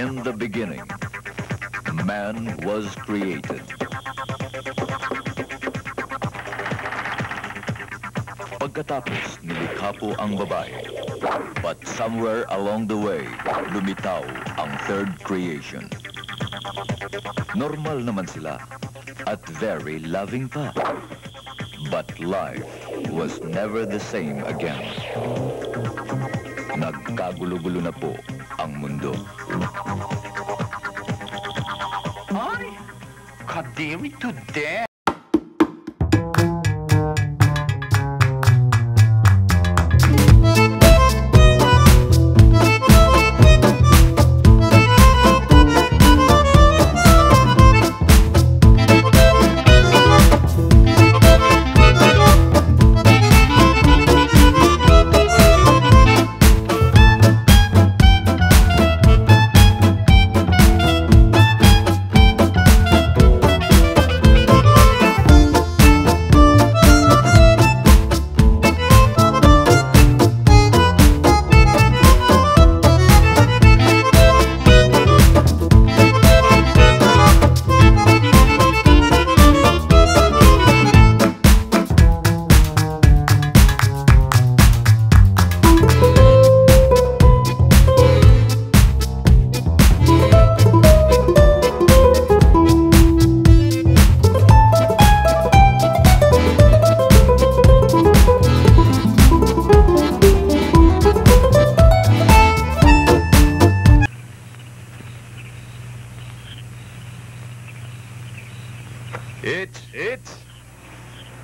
In the beginning, man was created. Pagkatapos, nilikha po ang babae. But somewhere along the way, lumitaw ang third creation. Normal naman sila at very loving pa. But life was never the same again. Nagkagulo-gulo na po ang mundo. Ay, kadiri to death.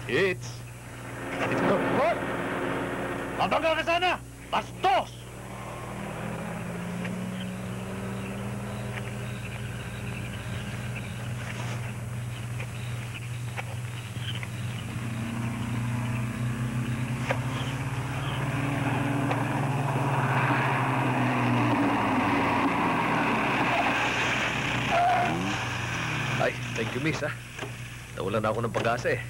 It's... Hoy! Mabangga ka sana! Bastos! Ay, thank you, miss, ha? Nawalan na ako ng pag-asa, eh.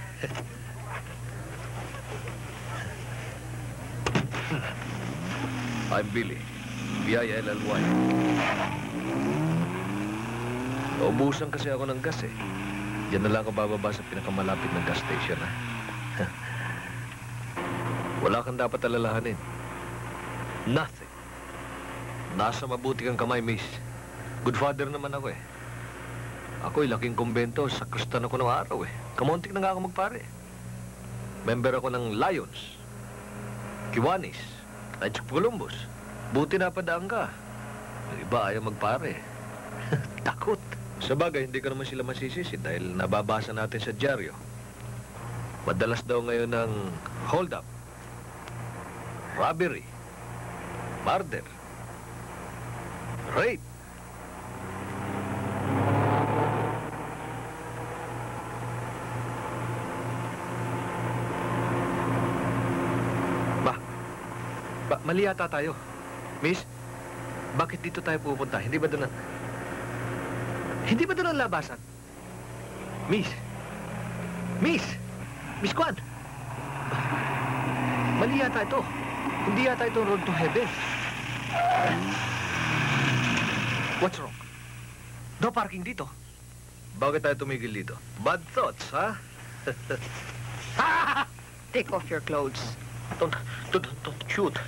I'm Billy. B-I-L-L-Y. Naubusan kasi ako ng gas, eh. Diyan na lang ako bababa sa pinakamalapit ng gas station, ha? Wala kang dapat alalahanin. Nothing. Nasa mabuti kang kamay, miss. Good father naman ako, eh. Ako'y laking kumbento, sakristan ako ng araw, eh. Kamuntik na nga ako magpare. Member ako ng Lions, Kiwanis, Knights of Columbus. Buti na padaan ka. Yung iba ayaw magpare. Takot. Sa bagay, hindi ka naman sila masisisi dahil nababasa natin sa dyaryo. Madalas daw ngayon ng hold-up, robbery, murder, rape. Mali yata tayo. Miss, bakit dito tayo pupunta? Hindi ba doon ang labasan? Miss! Miss! Miss Kwan! Mali yata ito. Hindi yata ito road to heaven. What's wrong? No parking dito. Bakit tayo tumigil dito? Bad thoughts, ha? Take off your clothes. Don't shoot.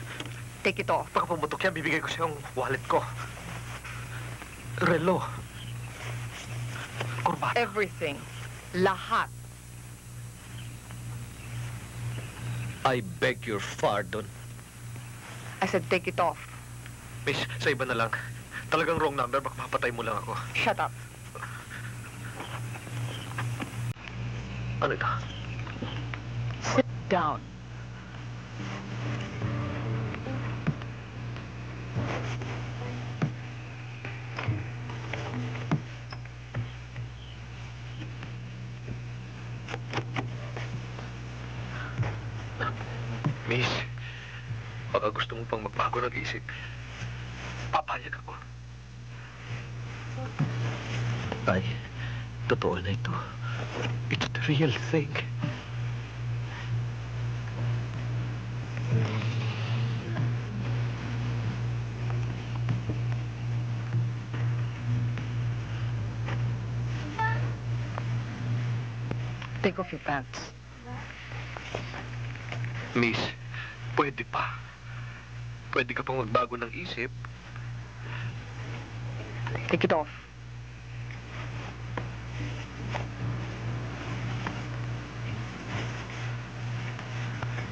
Take it off. Baka pumutok yan, bibigay ko sa yung wallet ko. Relo. Kurbata. Everything. Lahat. I beg your pardon. I said take it off. Miss, sa iba na lang. Talagang wrong number, baka mapatay mo lang ako. Shut up. Ano ito? Sit down. Miss, baka gusto mo pang magbago ng isip. Papayag ako. Ay, totoo na ito. It's the real thing. Take off your pants. Miss, pwede pa. Pwede ka pang magbago ng isip. Take it off.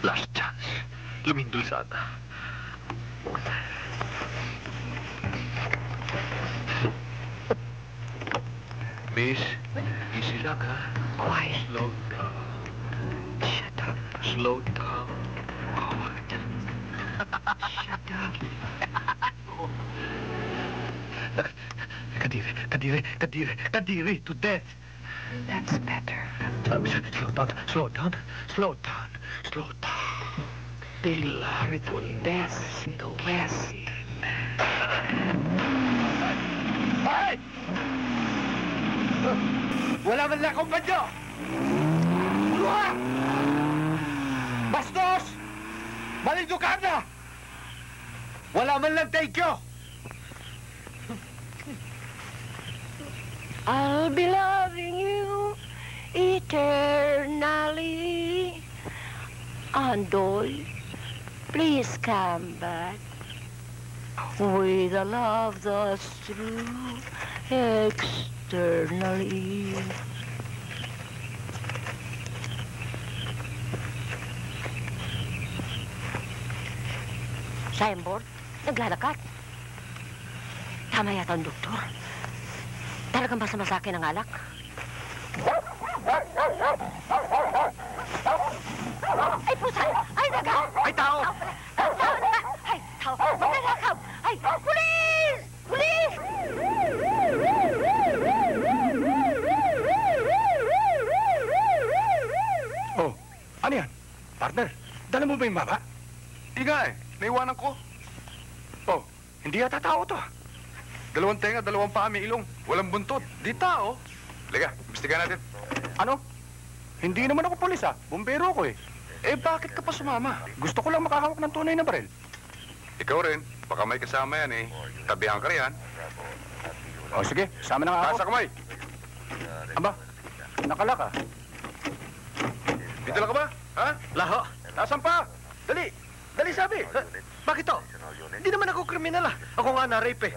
Last chance. Lumindol sana. Miss, easy lang ha. Quiet. Slow down. Shut up. Slow down. Shut up. Kadiri, to death. That's better. Slow down. Billy, you're the best in the West. Ay! Wala man lang akong badyo! Luha! Bastos! Balidukana! Wala man lang thank you! I'll be loving you eternally. Andoy, please come back with a love that's true externally. Signboard, naglalakad. Tama yata ang doktor. Talagang masama sa akin ang alak. Ay, pusa! Ay, daga! Ay, tao! Tao na nga! Ay, tao! Magnanakaw! Ay, pulis! Pulis! Oh, ano yan? Partner, dala mo ba yung mama? Hindi nga eh. Naiwanan ko. Oh, hindi yata tao to. Dalawang tenga, dalawang paa, may ilong. Walang buntot. Di tao. Liga, imbestigahan natin. Ano? Hindi naman ako pulis Bumbero ko eh. Eh, bakit ka pa sumama? Gusto ko lang makahawak ng tunay na baril. Ikaw rin. Baka may kasama yan eh. Tabihan ka riyan. O sige, sama na nga Taas ako. sa kamay. Aba, nakalaka. Dito lang ka ba? Ha? Laho! Tasan pa? Dali! Dali sabi! Bakit to? Hindi naman ako kriminal Ako nga na-rape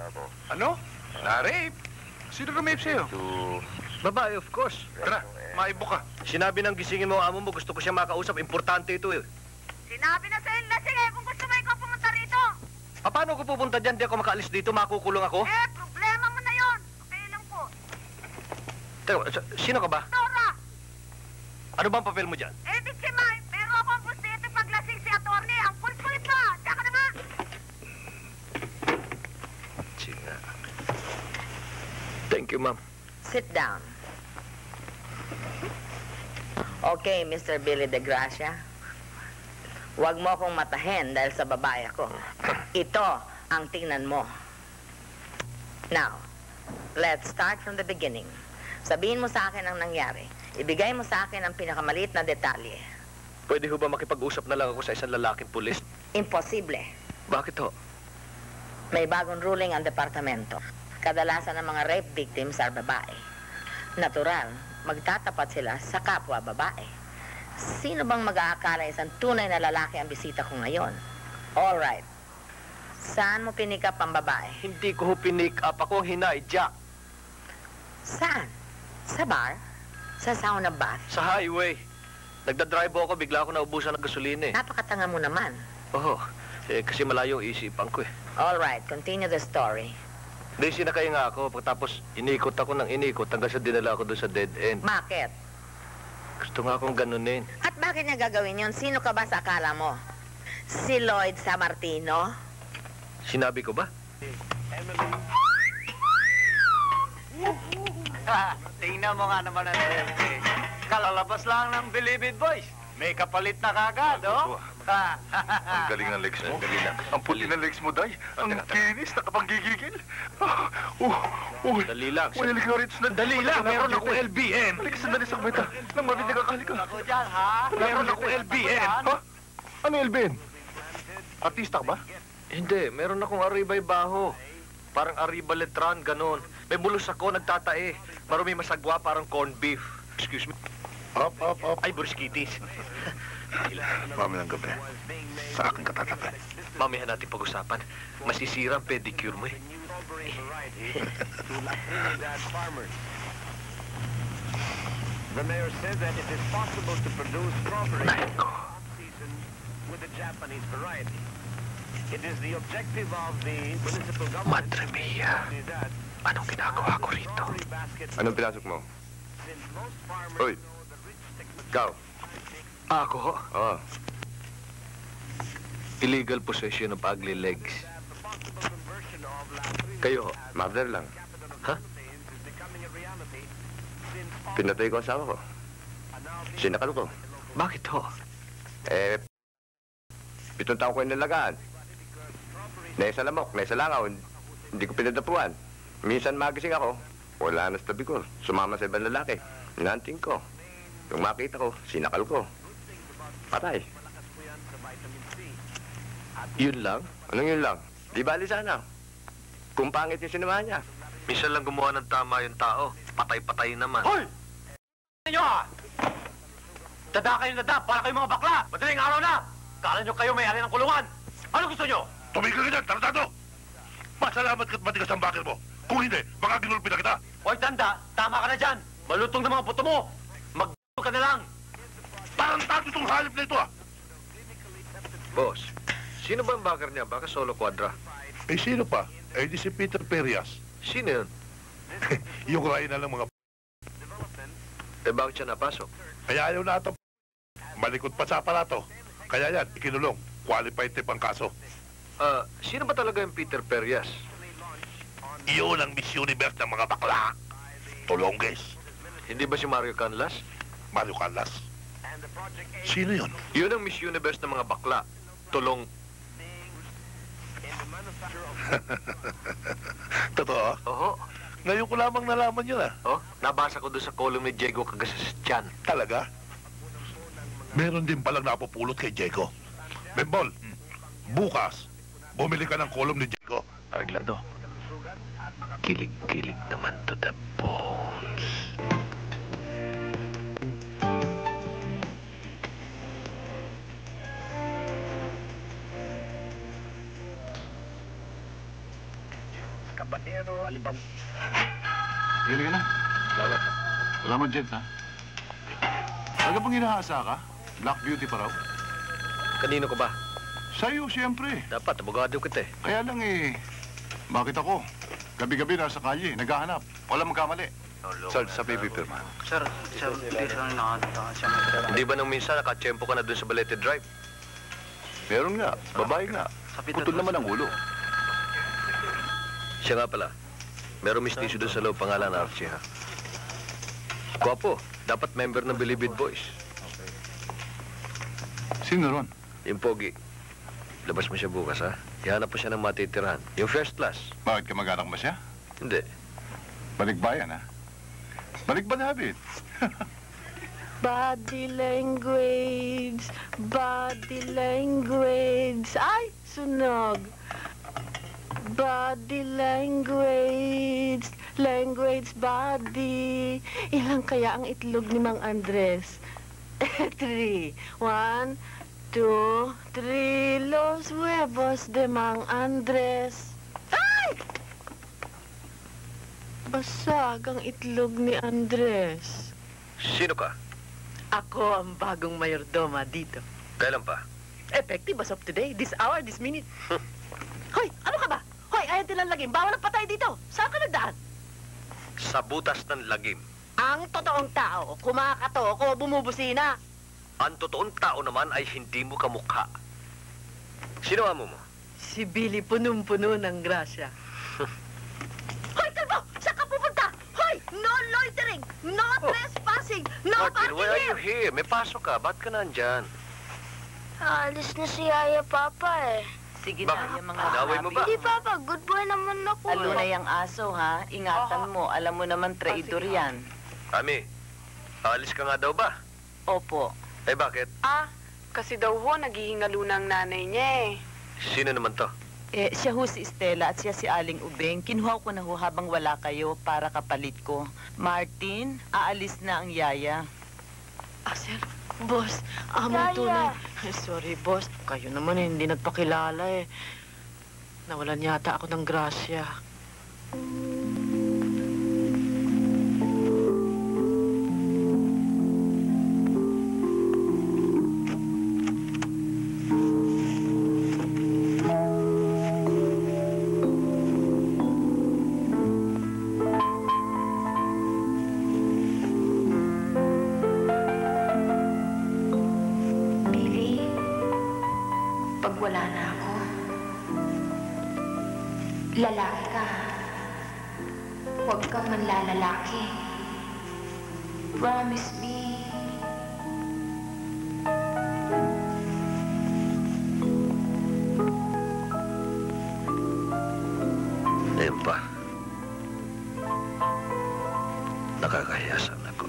Ano? Na-rape? Sino rumape sa'yo? Babae, of course. Tara, maibo ka. Sinabi ng gisingin mo ang amo mo, gusto ko siya makausap. Importante ito Sinabi na sa'yo lasing eh, kung gusto mo ikaw pumunta rito. Paano ko pupunta dyan? Di ako makaalis dito, makukulong ako. Eh, problema mo na yun. Okay lang po. Teka, sino ka ba? Dora, Ano ba ang papel mo dyan? eh, bitsimay, pero akong gusto ito paglasing si attorney. Ang kulit-kulit mo. Diyan ka na nga. Sige. Thank you, ma'am. Sit down. Okay, Mr. Billy de Gracia. Huwag mo akong matahin dahil sa babae ako. Ito ang tingnan mo. Now, let's start from the beginning. Sabihin mo sa akin ang nangyari. Ibigay mo sa akin ang pinakamaliit na detalye. Pwede ho ba makipag-usap na lang ako sa isang lalaking pulis? Imposible. Bakit ho? May bagong ruling ang departamento. Kadalasan ng mga rape victims ay babae. Natural, magtatapat sila sa kapwa babae. Sino bang mag-aakala isang tunay na lalaki ang bisita ko ngayon? All right. Saan mo pinick up ang babae? Hindi ko ho pinick up ako, hinayjack. Saan? Sa bar? Sa sauna bath? Sa highway. Nagdadrive ako, bigla ako naubusan ng gasolina Napakatanga mo naman. Oo, kasi malayo ang isipan ko All right, continue the story. Di sinakay nga ako, pagkatapos inikot ako ng inikot hanggang sa dinala ako doon sa dead end. Bakit? Gusto nga akong ganunin. At bakit niya gagawin yun? Sino ka ba sa akala mo? Si Lloyd Sammartino? Sinabi ko ba? Tingnan mo nga naman ang swerte. Kalalabas lang ng Believe It Boys. May kapalit na kagad, oh. Ang galing ng legs mo. Ang puti ng legs mo, Day. Ang kinis, nakapanggigigil. Dali lang. Uy, halika rin. Dali lang, meron akong LBM. Halika, sandali sa kumita. Nang mabinig ka, halika. Ako dyan, ha? Meron akong LBM. Ha? Ano LBM? Artista ka ba? Hindi, meron akong aribay baho. Parang arriba letran, ganon. May bulos ako, nagtatae. Marumi masagwa, parang corned beef. Excuse me. Op. Ay, bruskitis. Mamayang gabi. Sa akin katatabi. Mamaya natin pag-usapan. Masisira ang pedicure mo eh. The mayor said that it is possible to produce strawberries season with the Japanese variety. It is the objective of the municipal government. Madre mia. Anong ginagawa ko rito? Anong pinasok mo? Uy, ikaw. Ako ho? Oo. Illegal possession of ugly legs. Kayo ho? Murder lang. Ha? Pinatay ko ang asawa ko. Sinakal ko. Bakit ho? 7 taon ko yung nalagaan. Naisa lamok, naisa langaw, hindi ko pinadapuan. Minsan magising ako, wala na sa tabi ko. Sumama sa ibang lalaki. Inanting ko. Yung makita ko, sinakal ko. Patay. Yun lang? Anong yun lang? Di bali sana. Kung pangit yung sinamahan niya. Minsan lang gumawa ng tama yung tao. Patay-patay naman. Hoy! Nyo ah! Dada kayo na dada, para kayo mga bakla! Madaling araw na! Kala nyo kayo may-ari ng kulungan! Ano gusto nyo? Tumigil ka dyan, tarantado! Masalamat ka't matigas ang bakil mo. Kung hindi, baka ginulpi na kita. Hoy, tanda! Tama ka na dyan! Malutong na mga buto mo! Mag ka na lang! Tarantado itong halip na ito ah! Boss, sino ba ang bakar niya? Baka solo quadra. Eh sino pa? Eh di si Peter Perias. Sino yun? Yung rain na ng mga Eh bakit siya napasok? kaya ayaw na ito. Malikot pa sa aparato. Kaya yan, ikinulong. Qualified tip ang kaso. Sino ba talaga yung Peter Perias? Iyon ang Miss Universe ng mga bakla. Tulongges. Hindi ba si Mario Canlas? Mario Callas. Sino yun? Yun ang Miss Universe ng mga bakla. Tulong. Totoo? Oho. Ngayon ko lamang nalaman yun ah. Oh, nabasa ko doon sa column ni Diego Cagasasyan. Talaga? Meron din palang napupulot kay Diego. Bembol, bukas, bumili ka ng kolom ni Diego. Arglado. Kilig-kilig naman to the bones. Kabatero, alibab. Hili ka na. Salamat. Salamat, Jens, ha? Talaga bang hinahasa ka? Black Beauty pa raw? Kanino ko ba? Sa'yo, siyempre. Dapat, abogado kita eh. Kaya lang eh, bakit ako? Gabi-gabi nasa kalye, naghahanap. Wala magkamali. Sir, sa baby pirma. Sir, please, nakakita siya. Hindi ba nung minsan nakatsyempo ka na doon sa Balete Drive? Meron nga, babae nga. Putol naman ang ulo. Siya nga pala. Merong mistisyo doon sa loob, pangalan Archie, ha? Gwapo, dapat member ng Bilibid Boys. Sino ron? Yung pogi. Labas mo siya bukas, ha? Ihanap mo siya ng matitirahan. Yung first class. Bakit ka mag-anak ba siya? Hindi. Balikbayan, ha? Balikban habit. Body language, body language. Ay, sunog. Body language, language body. Ilang kaya ang itlog ni Mang Andres? 3. 1, 2, 3. Los huevos de Mang Andres. Ay! Basag ang itlog ni Andres. Sino ka? Ako ang bagong mayordoma dito. Kailan pa? Effective as of today, this hour, this minute. Hoy, ano ka ba? Hoy, ayaw tilalagim. Bawal ang patay dito. Saan ka nagdaan? Sa butas ng lagim. Ang totoong tao, kumakato o bumubusina. Ang totoong tao naman ay hindi mo kamukha. Sino amo mo? Si Billy punong-puno ng grasya. Hoy, kalbo! Saan ka pupunta? Hoy, no loitering, no trespassing, no Martin, why are you parking here? May pasok ka. Ba't ka nandyan? Alis na si Yaya Papa eh. Sige Bakit? na, yung mga Inaway mo ba? Hindi Papa, good boy naman ako. Lalo na yung aso, ha? Ingatan mo. Alam mo naman, traidor yan. Ami, aalis ka nga daw ba? Opo. Eh bakit? Kasi daw ho, naghihingalo ng nanay niya eh. Sino naman to? Siya ho si Estela at siya si Aling Ubeng. Kinuha ko na ho habang wala kayo para kapalit ko. Martin, aalis na ang yaya. Sir, boss, among Yaya. tunay. Ay, sorry, boss. Kayo naman hindi nagpakilala eh. Nawalan yata ako ng grasya. Billy, pag wala na ako, lalaki ka. Huwag kang manlalalaki. Promise me. Ayun pa. Nakakahiya sana ako.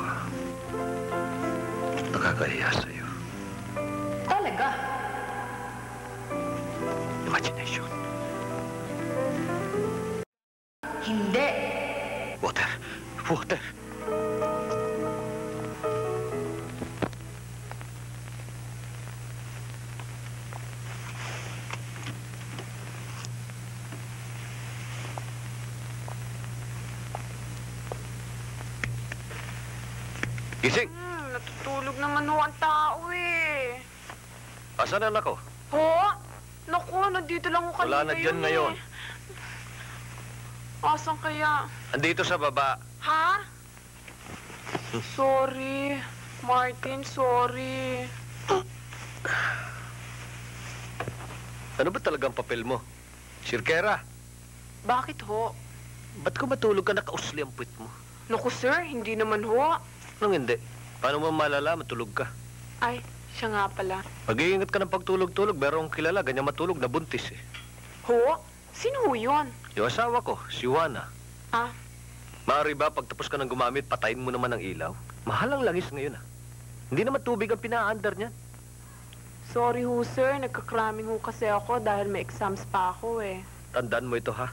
Nakakahiya sa'yo. Talaga? Imagination. Hindi. Water. Water. Gising! Natutulog naman ho ang tao eh. Asan ang ako? Ho? Naku, nandito lang ho kanina Wala na dyan yun ngayon. Asan kaya? Andito sa baba. Ha? Sorry. Martin, sorry. Ano ba talagang papel mo? Sirkera, Bakit ho? ba't ko matulog ka nakausli ang puwit mo? Naku sir, hindi naman ho. Anong hindi? Paano mo malalaman tulog ka? Ay, siya nga pala. Mag-iingat ka ng pagtulog-tulog. Merong kilala, ganyan matulog, nabuntis eh. Ho? Sino ho yun? Yung asawa ko, si Juana. Ah, Maaari ba pagtapos ka ng gumamit, patayin mo naman ang ilaw? Mahal ang langis ngayon ah. Hindi naman tubig ang pinaandar niyan. sorry ho sir, nagkakraming ho kasi ako dahil may exams pa ako eh. Tandaan mo ito ha.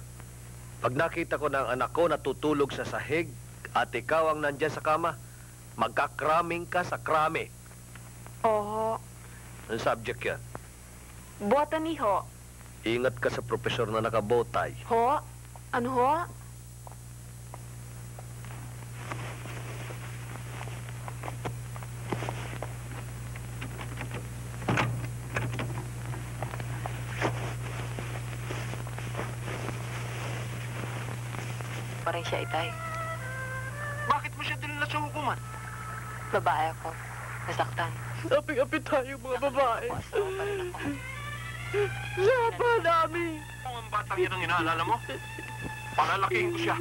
Pag nakita ko ng anak ko natutulog sa sahig at ikaw ang nandyan sa kama, magkakraming ka sa krame. Oho. Ang subject yan. Botany ho. Ingat ka sa profesor na nakabotay. Ho? Ano ho? Pa rin siya, Itay. Bakit mo siya dinala sa hukuman? Babae ako. Nasaktan. Aping-api tayo mga babae. Laba namin. Kung ang batang yan ang inaalala mo, palalakihin ko siya.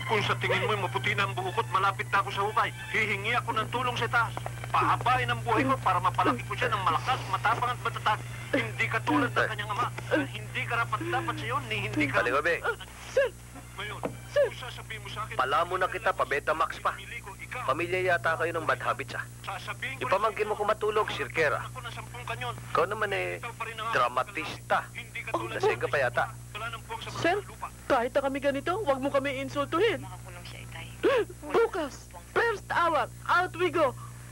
Kung sa tingin mo maputi na ang buhok ko't malapit na ako sa hukay, hihingi ako ng tulong sa taas. Pahabain ang buhay ko para mapalaki ko siya ng malakas, matapang at matatag. Hindi katulad ng kanyang ama. Na hindi karapat-dapat sa iyo, ni hindi ka... Kaligabi, Ngayon, kung sasabihin mo sa akin... pala mo na kita pa Betamax pa. Pamilya yata kayo ng bad habits ah. Sasabihin ko Ipamangkin mo kung matulog, sirkera. ako ng 10 kanyon. Ikaw naman eh, dramatista. Lasing ka pa yata. Sir, kahit na kami ganito, huwag mo kami insultuhin. Nakakulong siya, Itay. Bukas, first hour, out we go.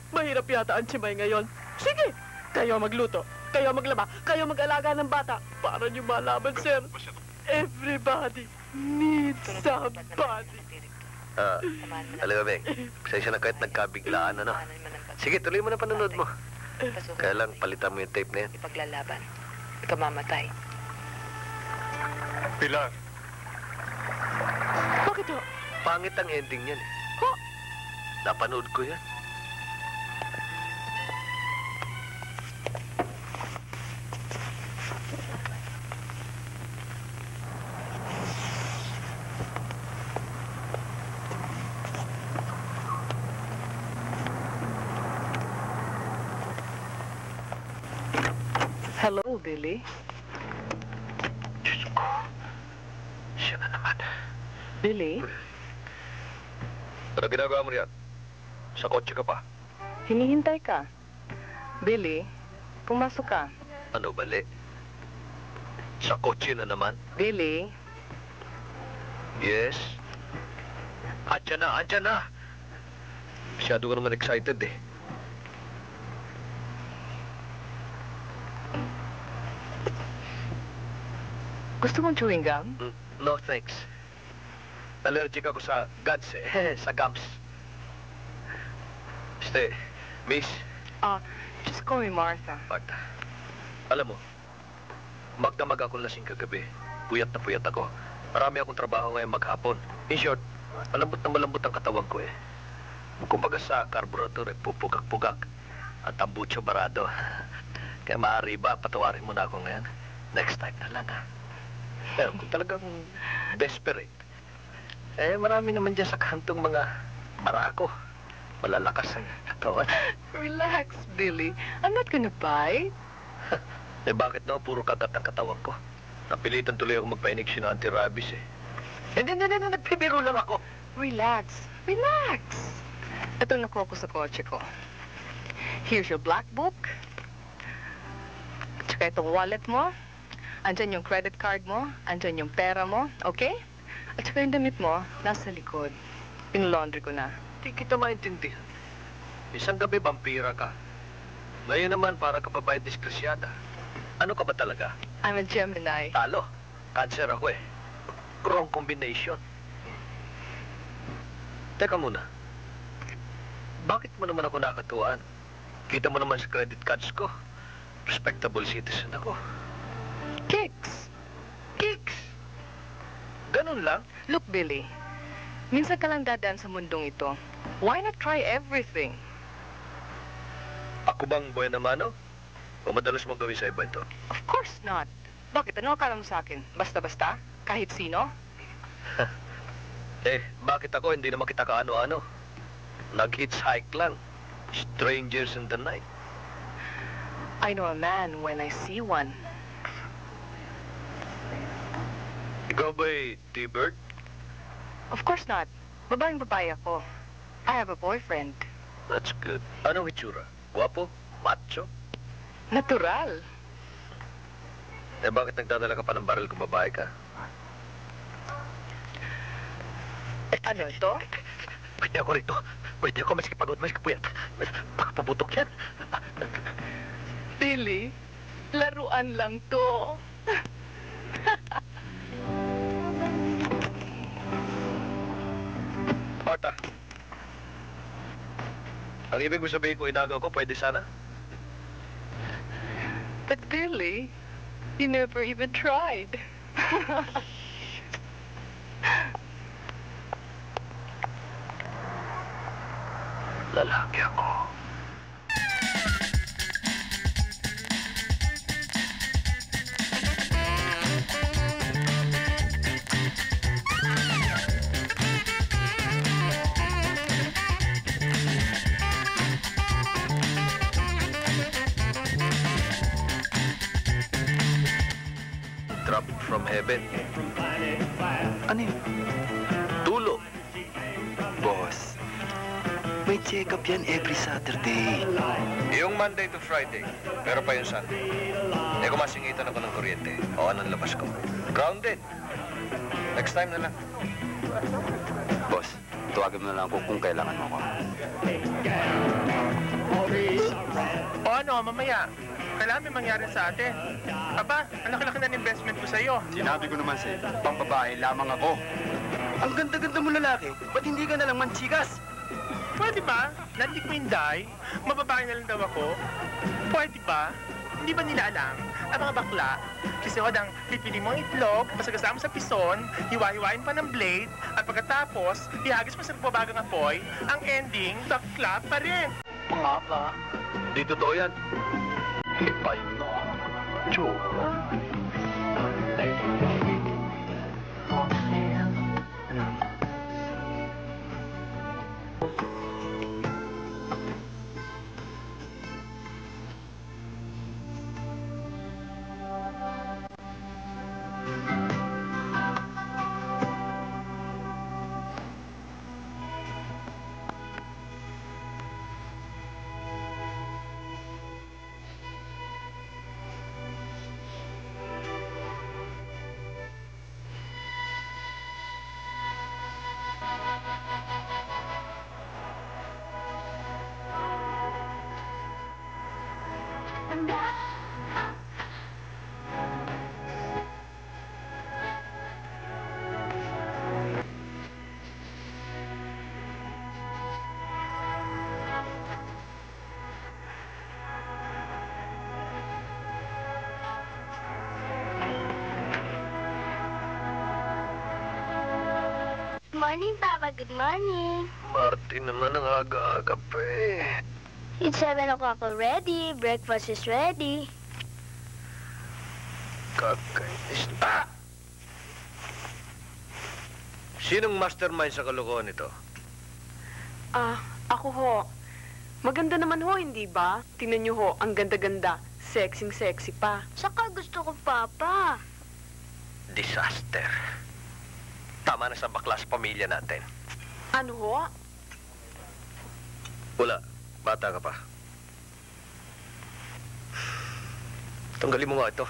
Mahirap yata ang Chimay ngayon. Sige, kayo magluto, kayo maglaba, kayo mag-alaga ng bata. Para niyo malaman, sir. Everybody needs somebody. Kaligabi, pasensya na kahit nagkabiglaan ano. Sige, tuloy mo na panonood mo. Kaya lang, palitan mo yung tape na yan. Ipaglalaban. Ikaw mamatay. Pilar, Bakit ho? Pangit ang ending yan eh. Ho? Napanood ko yan. Hello, Billy. Diyos ko. Siya na naman. Billy, Ano ginagawa mo riyan? Sa kotse ka pa. hinihintay ka. Billy, pumasok ka. Ano bali? Sa kotse na naman? Billy, Yes? Andyan na, andyan na! Masyado ka naman excited eh. Gusto mong chewing gum? No, thanks. Allergic ako sa guts eh. Sa gums. Miss, Just call me Martha. Martha. Alam mo, magdamag ako lasing kagabi. Puyat na puyat ako. Marami akong trabaho ngayon maghapon. In short, malambot na malambot ang katawan ko eh. Kumbaga sa carburetor eh, pupugak-pugak. At ang butso barado. Kaya maaari ba, patawarin mo na ako ngayon? Next time na lang ha. Pero kung talagang desperate, marami naman dyan sa kantong mga barako. Malalakas ang katawan. Relax, Billy. I'm not gonna bite. Bakit na puro kagat ang katawan ko? Napilitan tuloy ako magpa-injection ng anti-rabies eh. Hindi, nagpipiro lang ako. Relax. Relax. Ito nakuha ko sa kotse ko. Here's your black book. Tsaka itong wallet mo. Andyan yung credit card mo. Andyan yung pera mo. Okay? At saka yung damit mo, nasa likod. Pinlaundry ko na. Hindi kita maintindihan. Isang gabi, vampira ka. Ngayon naman, para ka pa ba disgrasyada? Ano ka ba talaga? I'm a Gemini. Talo. Cancer ako eh. Wrong combination. Teka muna. Bakit mo naman ako nakatuwaan? Kita mo naman sa credit cards ko. Respectable citizen ako. Kicks. Kicks. Ganun lang? Look, Billy. Minsan ka lang dadaan sa mundong ito. Why not try everything? Ako bang buhay na mano? O madalas mong gawin sa iba ito? Of course not. Bakit? Ano akala mo sa akin? Basta-basta? Kahit sino? Bakit ako hindi naman kita kaano-ano? Nag-hitchhike lang. Strangers in the night. I know a man when I see one. Ikaw ba'y T-Bird? Of course not. Babaeng-babae ako. I have a boyfriend. That's good. Anong itsura? Guwapo? Macho? Natural. Bakit nagdadala ka pa ng baril kung babae ka? Ano ito? Pwede ako rito. Pwede ako maski pagod, maski puyat. Baka paputok yan. Billy, laruan lang to. Martha. Ang ibig mo sabihin ko, inagaw ko, pwede sana? But Billy, you never even tried. Lalaki ako. Drop from heaven. Ano yun? Tulo. Boss, may check-up yan every Saturday. Yung Monday to Friday, pero pa yung Sunday. Kung masingitan ako ng kuryente, o anong labas ko. Grounded. Next time na lang. Boss, tuwagan mo na lang ako kung kailangan mo ako. O ano, mamaya. Kailangan may mangyari sa atin. Aba, ang laki-laki na investment ko sa'yo. Sinabi ko naman sa'yo, pang babae lamang ako. Ang ganda-ganda mo lalaki, ba't hindi ka na lang manchikas? Pwede ba? Nandik mo yung die? Mababae na lang daw ako? Pwede ba? Hindi ba nila alam? Ang mga bakla, kisihod ang pipili mo ang itlog, masagasama sa pison, hiwa-hiwain pa ng blade, at pagkatapos, ihagis mo sa nagbabagang apoy, ang ending, bakla pa rin. Mga ka. Di totoo yan. Hipay mo. Joke. morning, Papa. Good morning. Martin naman ang aga-aga pa eh. It's 7 o'clock already. Breakfast is ready. Kakainis. Ah! Sinong mastermind sa kalokohan nito? Ako ho. Maganda naman ho, hindi ba? Tingnan niyo ho, ang ganda-ganda. Sexy-sexy pa. Saka gusto ko, Papa. Disaster. Tama na sa bakla sa pamilya natin. Ano ho? Wala. Bata ka pa. Tanggalin mo nga ito.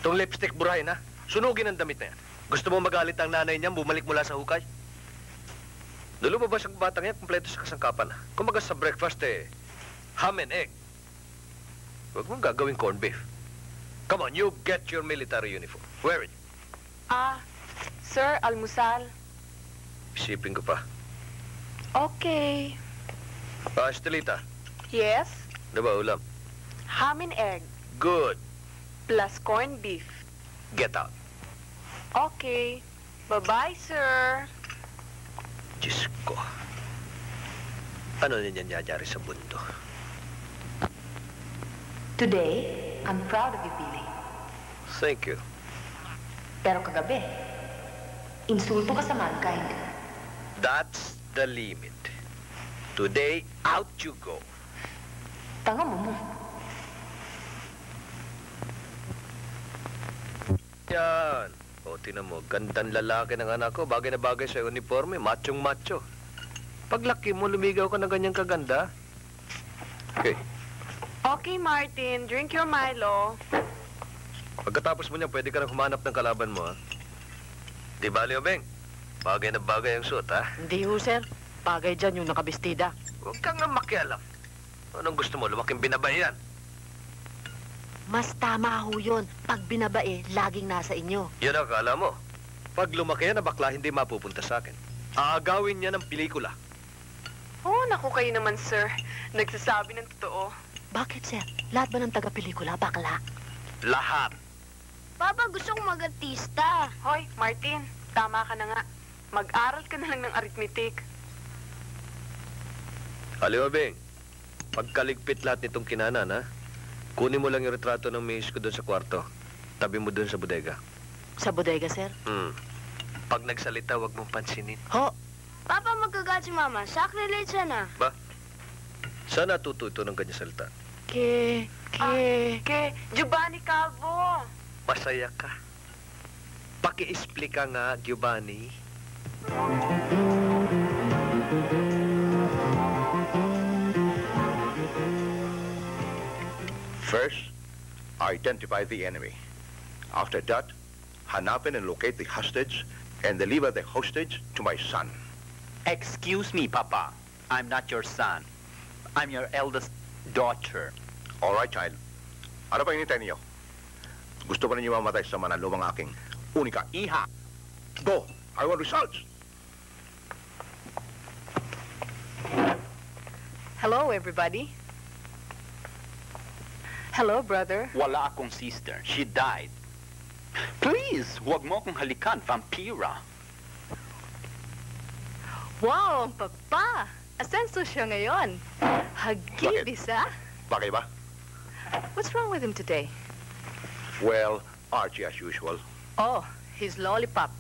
Itong lipstick, burahin ha. Sunugin ang damit na yan. Gusto mo magalit ang nanay niya, bumalik mula sa hukay? Lumabas ang batang yan, kumpleto sa kasangkapan. Kumaga sa breakfast ham and egg. Huwag mong gagawing corned beef. Come on, you get your military uniform. Wear it. Sir, almusal. Isipin ko pa. Okay. Estelita, Yes? ano ba ulam? Ham and egg Good. plus corned beef. Get out. Okay. Bye-bye, sir. Diyos ko. Ano na nangyayari sa mundo? Today, I'm proud of you, Billy. Thank you. Pero kagabi, insulto ka sa mankind. That's the limit. Today, out you go. Tanga mo. Yan. O, tinan mo, gandang lalaki ng anak ko. Bagay na bagay sa uniforme. Machong macho. Paglaki mo, lumigaw ka na ganyang kaganda. Okay. Okay, Martin. Drink your Milo. Pagkatapos mo niyan, pwede ka na humanap ng kalaban mo, ha? Di ba, Leobeng? Bagay na bagay ang suot, ha? Hindi ho, sir. Bagay dyan yung nakabestida. Huwag kang nga makialam. Anong gusto mo? Lumaking binabay yan. Mas tama ho yun. Pag binabae, laging nasa inyo. Yan ang akala mo. Pag lumaki yan na bakla, hindi mapupunta sa akin. Aagawin niya ng pelikula. Oh, naku kayo naman, sir. Nagsasabi ng totoo. Bakit, sir? Lahat ba ng taga-pelikula bakla? Lahat. Papa, gusto kong mag-artista. Hoy, Martin. Tama ka na nga. Mag-aral ka na lang ng arithmetic. Aliwabing, pagkaligpit lahat nitong kinanan, ha? Kunin mo lang yung retrato ng misis ko doon sa kwarto. Tabi mo doon sa bodega. Sa bodega, sir? Pag nagsalita, wag mong pansinin. Ho! Papa, magkagat si Mama. Sacrilege na. Ba? Saan natuto ito ng ganyan salita? Ke Giovanni Calvo. Masaya ka. Paki-explica nga, Giovanni. First, identify the enemy. After that, hanapin and locate the hostage and deliver the hostage to my son. Excuse me, Papa. I'm not your son. I'm your eldest daughter. All right, child. Ano pa hinintay niyo? Gusto ba ninyo mamatay sa manalumang aking unika? Iha. Go! I want results! Hello, everybody. Hello, brother. Wala akong sister. She died. Please, huwag mo akong halikan, vampira. Wow, ang papa. Asenso siya ngayon. Hagibis, ah. Bakit ba? What's wrong with him today? Well, Archie as usual. Oh, his lollipop.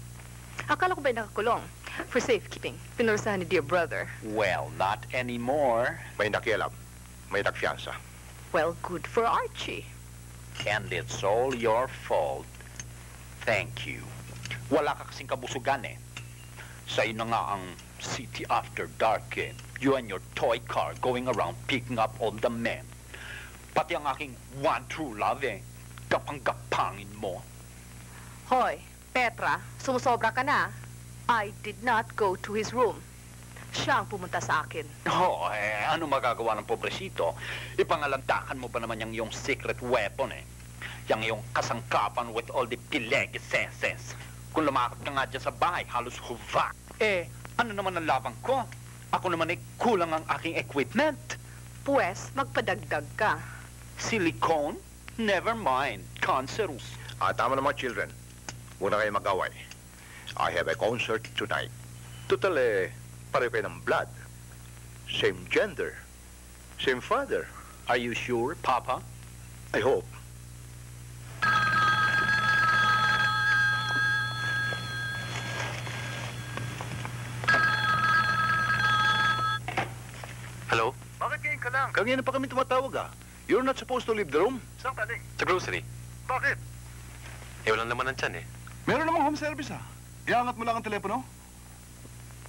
Akala ko ba'y nakakulong? For safekeeping. Pinurusahan ni dear brother. Well, not anymore. May nakialam. May nagfiansa. Well, good for Archie. And it's all your fault. Thank you. Wala ka kasing kabusugan eh. Sa'yo na nga ang city after dark eh. You and your toy car going around picking up all the men. Pati ang aking one true love eh. Gapang-gapangin mo. Hoy, Petra, sumusobra ka na. I did not go to his room. Siya ang pumunta sa akin. Oh, ano magagawa ng pobresito? Ipangalantakan mo ba naman yung secret weapon eh? Yung kasangkapan with all the pilegiseses. Kung lumakad ka nga dyan sa bahay, halos huvak. Ano naman ang labang ko? Ako naman kulang ang aking equipment. Pues, magpadagdag ka. Silicone? Never mind. Cancerous. Tama na mga children. Huwag na kayo mag-away. I have a concert tonight. Total pareho kayo ng blood. Same gender. Same father. Are you sure, Papa? I hope. Hello? Bakit ngayon ka lang? Kanina pa kami tumatawag You're not supposed to leave the room. Saan ka, Ding? Sa grocery. Bakit? Walang naman ng tiyan Meron namang home service Iangat mo lang ang telepono.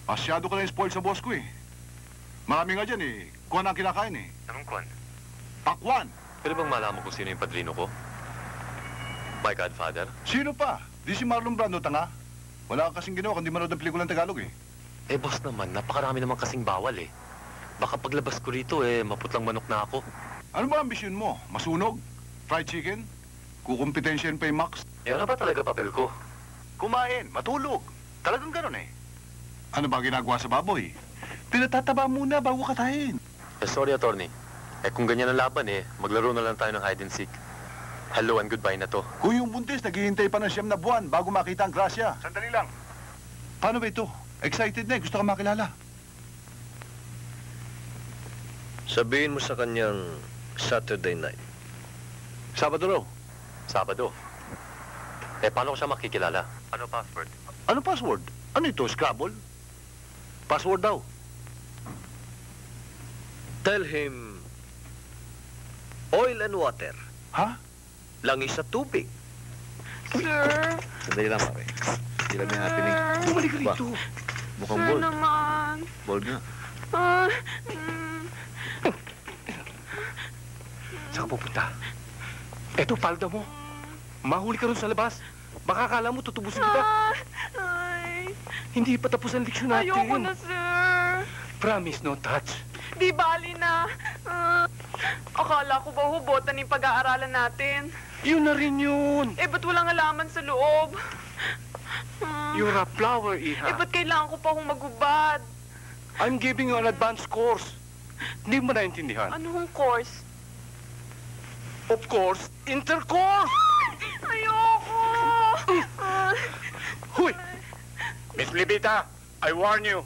Masyado ka na spoiled sa boss ko Marami nga dyan Kuwan ang kinakain Anong kwan? Pakwan. Pwede bang malaman kung sino yung padrino ko? My godfather? Sino pa? Di si Marlon Brando, tanga. Wala kang kasing ginawa kundi manood ng pelikulang Tagalog Boss naman, napakarami naman kasing bawal Baka paglabas ko rito maputlang manok na ako. Ano ba ambisyon mo? Masunog? Fried chicken? Kukumpetensyahin pa yung Max? Ano ba talaga papel ko? Kumain, matulog. Talagang ganun Ano ba ginagawa sa baboy? Pinatataba muna bago katayin. Sorry, attorney. Kung ganyan ang laban maglaro na lang tayo ng hide and seek. Hello and goodbye na to. Kung yung buntis, naghihintay pa ng 9 na buwan bago makita ang grasya. Sandali lang. Paano ba ito? Excited na Gusto ka makilala. Sabihin mo sa kanyang Saturday night. Sabado raw. Sabado. Paano ko siya makikilala? Ano password? Ano password? Ano ito, Scrabble? Password daw. Tell him, oil and water. Ha? Langis sa tubig. Sir? Sandali lang, pare. Hindi lang may happening. Bumalik ka rito. Mukhang Sir bold. naman. Bold nga. Saan ka pupunta? Eto, palda mo. Mahuli ka ron sa labas. Baka akala mo tutubusin kita. Ay, Hindi pa tapos ang leksyon natin. ayoko na, sir. Promise, no touch. Di bali na. Akala ko ba hubotan yung pag-aaralan natin? Yun na rin yun. Ba't walang halaman sa loob? You're a flower, Iha. Ba't kailangan ko pa akong magubad? I'm giving you an advanced course. Hindi mo naintindihan. Anong course? Of course, intercourse! Ayoko! Huy! Miss Libita, I warn you.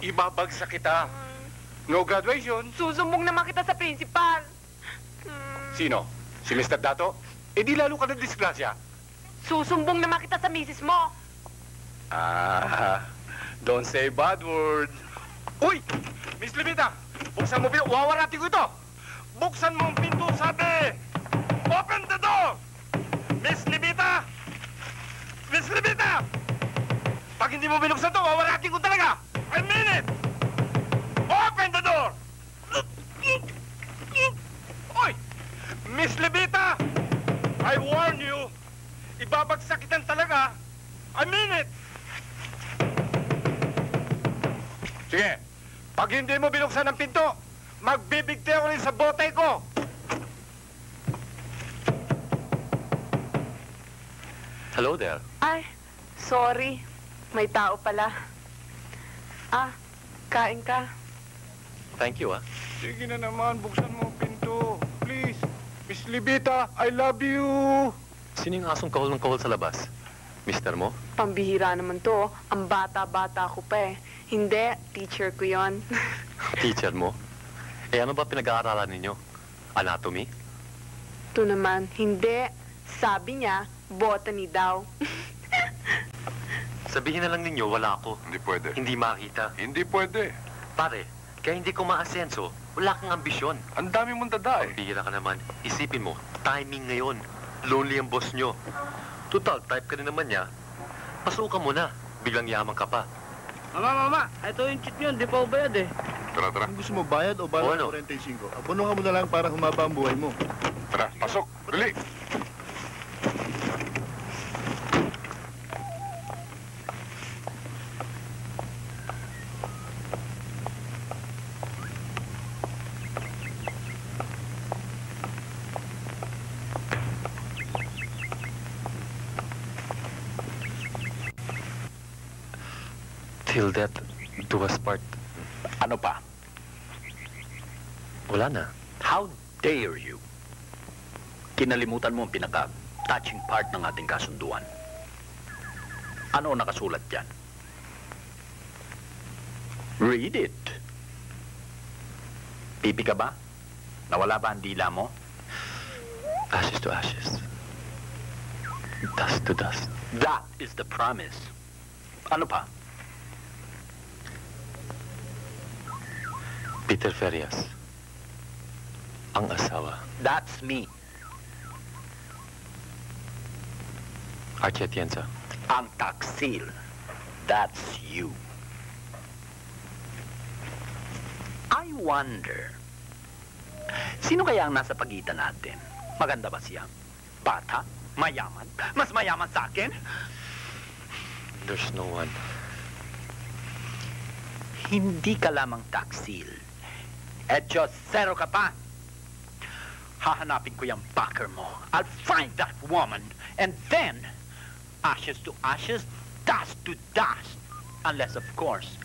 Ibabagsak kita. No graduation. Susumbong naman kita sa principal. Sino? Si Mr. Dato? Di lalo ka na disgrasya. Susumbong naman kita sa misis mo. Don't say bad word. Uy! Miss Libita, buksan mo pinto. Wawaratin ko ito. Buksan mo ang pinto, sabi! Open the door! Miss Libita! Miss Libita! Pag hindi mo binuksan to, wawaratin ko talaga! I mean it! Open the door! Oy! Miss Libita! I warn you! Ibabagsak kitan talaga! I mean it! Sige, pag hindi mo binuksan ang pinto, magbibigti ako rin sa bote ko! Hello there. Ay, sorry. May tao pala. Kain ka. Thank you, Sige na naman, buksan mo ang pinto. Please. Miss Libita, I love you! Sino yung asong kahol ng kahol sa labas? Mister mo? Pambihira naman to. Ang bata-bata ko pa Hindi, teacher ko yon. Teacher mo? Ano ba pinag-aaralan ninyo? Anatomy? Ito naman, hindi. Sabi niya, botany daw. Sabihin na lang ninyo, wala ako. Hindi pwede. Hindi makita. Hindi pwede. Pare, kaya hindi ko maasenso, wala kang ambisyon. Ang dami mong dada Pambihira ka naman. Isipin mo, timing ngayon. Lonely ang boss nyo. Total, type ka rin naman niya. Pasukan mo na. Biglang yaman ka pa. Mama, ito yung cheat yun. Di pa ubayad Tara, tara. Gusto mo bayad o bala ano? 45? Abono ka mo na lang para humaba ang buhay mo. Tara, pasok. Dali. Till death do us part. Ano pa? Wala na. How dare you? Kinalimutan mo ang pinaka-touching part ng ating kasunduan. Ano ang nakasulat dyan? Read it. Pipi ka ba? Nawala ba ang dila mo? Ashes to ashes. Dust to dust. That is the promise. Ano pa? Peter Ferias. Ang asawa. That's me. Archie Atienza. Ang taksil. That's you. I wonder, sino kaya ang nasa pagitan natin? Maganda ba siya? Bata? Mayaman? Mas mayaman sa akin? There's no one. Hindi ka lamang taksil. Edyo, zero ka pa. Hahanapin ko yung backer mo. I'll find that woman. And then, ashes to ashes, dust to dust. Unless, of course,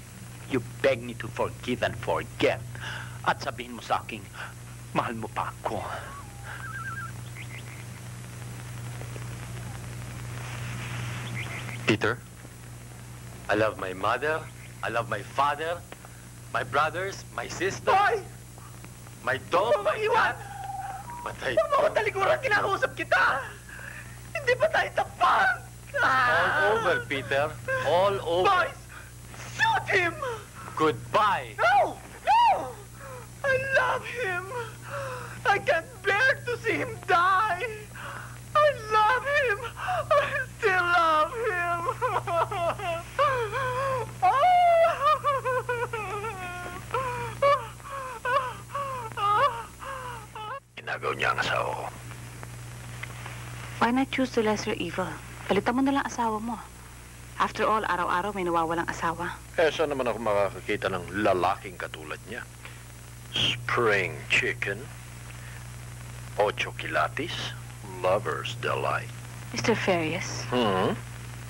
you beg me to forgive and forget. At sabihin mo sa akin, mahal mo pa ako. Peter, I love my mother, I love my father, my brothers, my sister, my dog, my cat. But I... Huwag mo talikuran, kinakausap kita! Hindi ba tayo tapat? All over, Peter. All over. Boys, shoot him! Goodbye. No! No! I love him! I can't bear to see him die! I love him! I still love him! Ginagaw niya ang asawa ko. Why not choose the lesser evil? Palitan mo na lang asawa mo. After all, araw-araw may nawawalang asawa. Eh, saan naman ako makakakita ng lalaking katulad niya? Spring chicken, 8 kilates, lover's delight. Mr. Farias,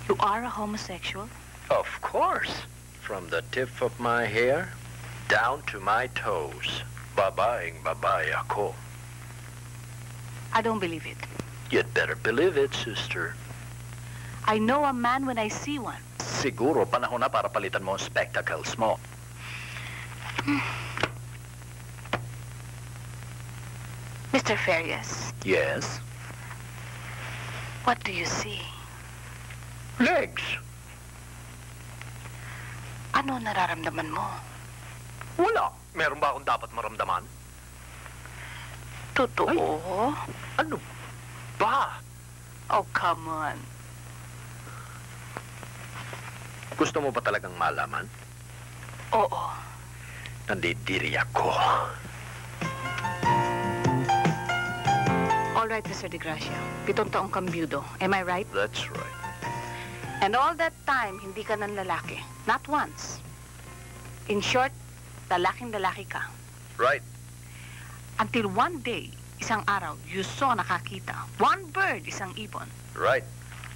you are a homosexual? Of course. From the tip of my hair down to my toes. Babaeng babae ako. I don't believe it. You'd better believe it, sister. I know a man when I see one. Siguro panahon na para palitan mo ang spectacles mo. Mr. Farias, Yes? what do you see? Legs. Ano nararamdaman mo? Wala. Meron ba akong dapat maramdaman? Totoo? Ano ba? Oh, come on. Gusto mo ba talagang malaman? Oo. Nandidiri ako. All right, Mr. De Gracia. 7 taong kang byudo. Am I right? That's right. And all that time, hindi ka ng lalaki. Not once. In short, lalaking-lalaki ka. Right. Until one day, isang araw, you saw nakakita. One bird, isang ibon. Right.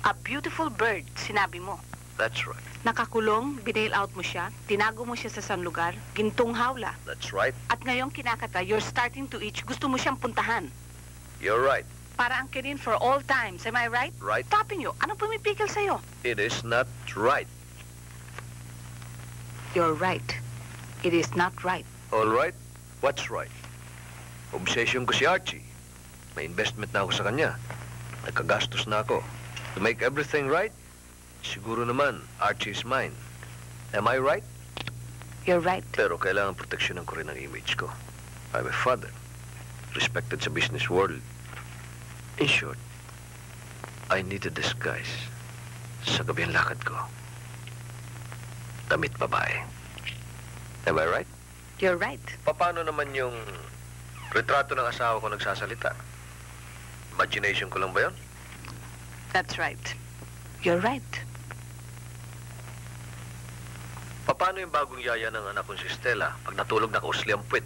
A beautiful bird, sinabi mo. That's right. Nakakulong, binail out mo siya, tinago mo siya sa isang lugar, gintong hawla. That's right. At ngayong kinakata, you're starting to itch, gusto mo siyang puntahan. You're right. Para angkirin for all times, am I right? Right. Stopping you. Anong pumipigil sa'yo? It is not right. You're right. It is not right. All right? What's right? Obsession ko si Archie. May investment na ako sa kanya. Nagkagastos na ako. To make everything right, siguro naman, Archie is mine. Am I right? You're right. Pero kailangan proteksyonan ko rin ang image ko. I'm a father. Respected sa business world. In short, I need a disguise. Sa gabi ang lakad ko. Damit babae. Am I right? You're right. Paano naman yung retrato ng asawa ko nagsasalita? Imagination ko lang ba yun? That's right. You're right. Paano yung bagong yaya ng anak kong si Stella pag natulog na kausli ang puwit?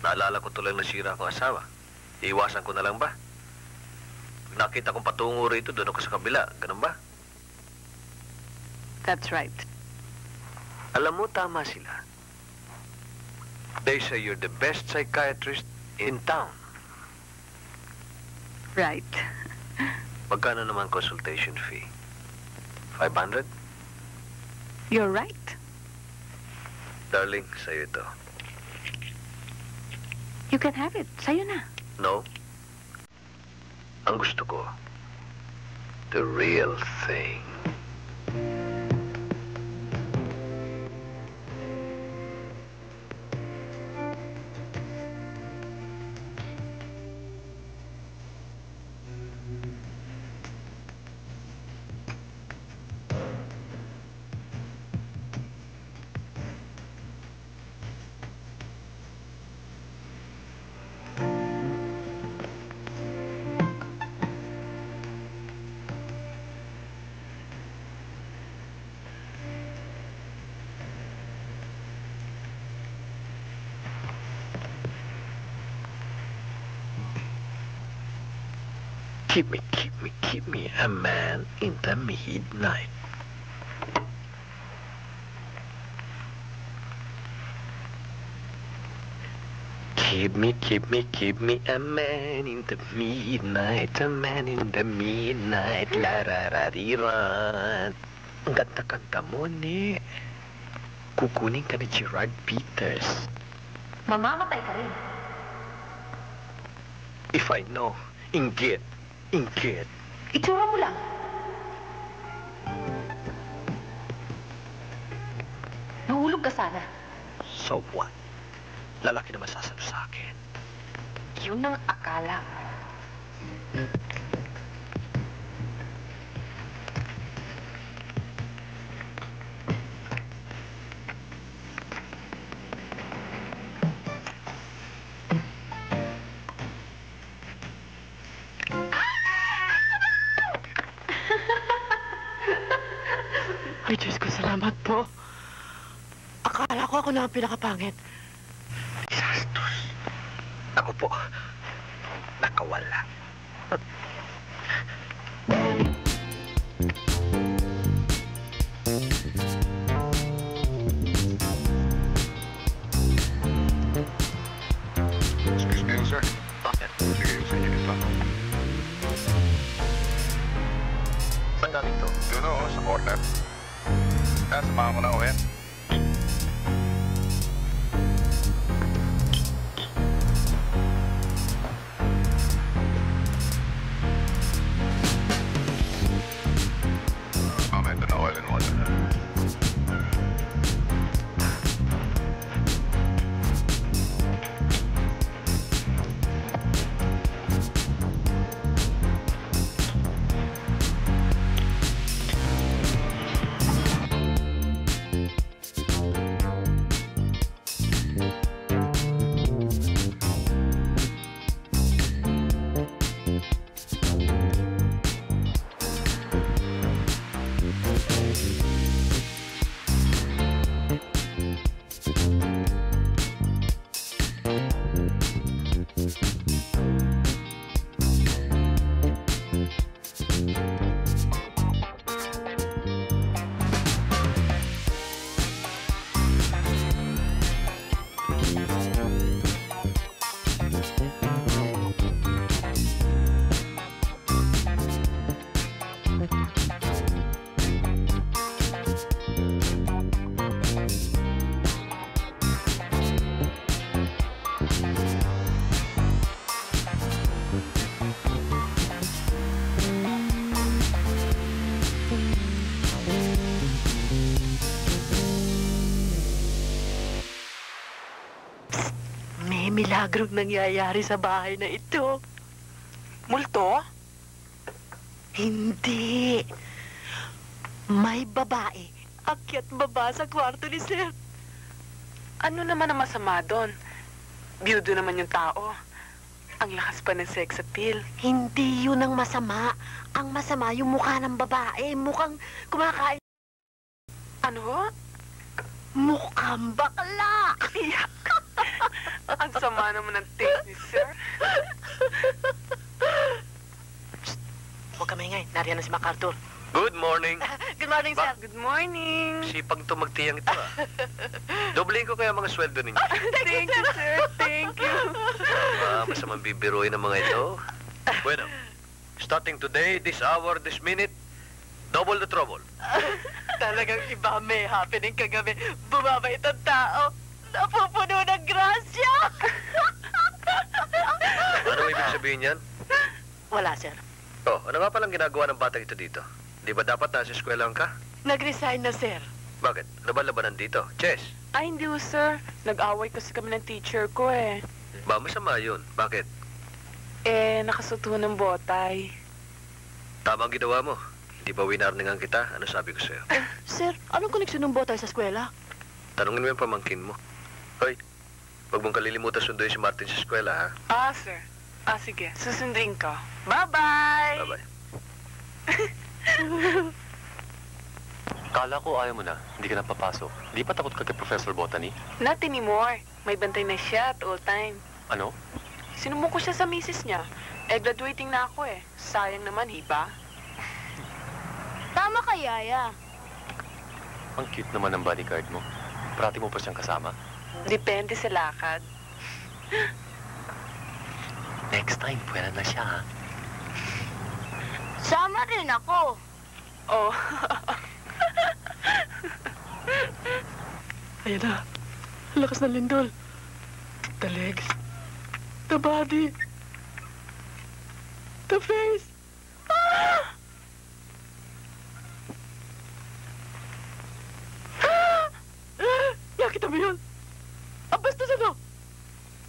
Naalala ko tuloy nasira akong asawa. Iiwasan ko na lang ba? Pag nakita kong patungo rito, doon ako sa kabila. Ganun ba? That's right. Alam mo, tama sila. They say you're the best psychiatrist in town. Right. Magkano naman consultation fee? 500? You're right. Darling, sa'yo ito. You can have it. Sa'yo na. No? Ang gusto ko, the real thing. Keep me a man in the midnight. Keep me a man in the midnight, a man in the midnight, la-ra-ra-di-ran. Ang ganda-ganda mo, ne. Kukunin ka ni Gerard Peters. Mamamatay ka rin. If I know, inggit. Itsura mo lang. Nahulog ka sana. So what? Lalaki naman sasalo sa akin. Yun ang akala. Ay, Diyos ko, salamat po. Akala ko ako na ang pinakapangit. Disastos. Ako po, nakawala. Excuse me, sir. Bakit? Sige, sa inyo ito. Saan galing to? Doon o, sa corner. Samahan ko na ako yan. Ito na oil and water. May milagrong nangyayari sa bahay na ito. Multo? Hindi. May babae. Akyat baba sa kwarto ni Sir. Ano naman ang masama doon? Biyudo naman yung tao. Ang lakas pa ng sex appeal. Hindi yun ang masama. Ang masama yung mukha ng babae. Mukhang kumakain. Ano? Mukhang bakla. Ang sama naman ng taste ni Sir. Huwag ka maingay. Nariyan na si MacArthur. Good morning. Good morning, Sir. Good morning. Sipag to magtiyang ito, ah. Doblein ko kaya mga sweldo ninyo. Thank you, sir. Thank you. Masamang bibiruin ng mga ito. Bueno, starting today, this hour, this minute, double the trouble. Talagang iba may happening kagabi. Bumabait ang tao. Napupuno ng grasya. Ano ibig sabihin yan? Wala, sir. Oh, ano nga palang ginagawa ng batang ito dito? Di ba dapat nasa eskwelahan ka? Nag-resign na, sir. Bakit? Ano ba labanan dito? Chess? Ay, hindi, sir. Nag-away kasi kami ng teacher ko, eh. Ba, masama yun. Bakit? Nakasuto ng botay. Tama ang ginawa mo. Hindi ba winarningan kita? Ano sabi ko sa'yo? Sir, anong koneksyon ng botay sa eskwela? Tanungin mo yung pamangkin mo. Hoy, huwag mong kalilimutan sunduin si Martin sa eskwela, ha? Sir. Sige. Susundin ko. Bye-bye! Bye-bye. Kala ko ayaw mo na. Hindi ka na papasok. Di pa takot ka kay Professor Botany? Not anymore. May bantay na siya at all time. Ano? Sinumong ko siya sa misis niya. Graduating na ako, eh. Sayang naman, hiba. Tama ka, Yaya. Ang cute naman ng bodyguard mo. Parati mo pa siyang kasama? Depende sa lakad. Next time, pwera na siya, ha? Sama rin ako. Oh. Ayan na. Lakas ng lindol. The legs. The body. The face. Nakita mo yun? Bastos ano?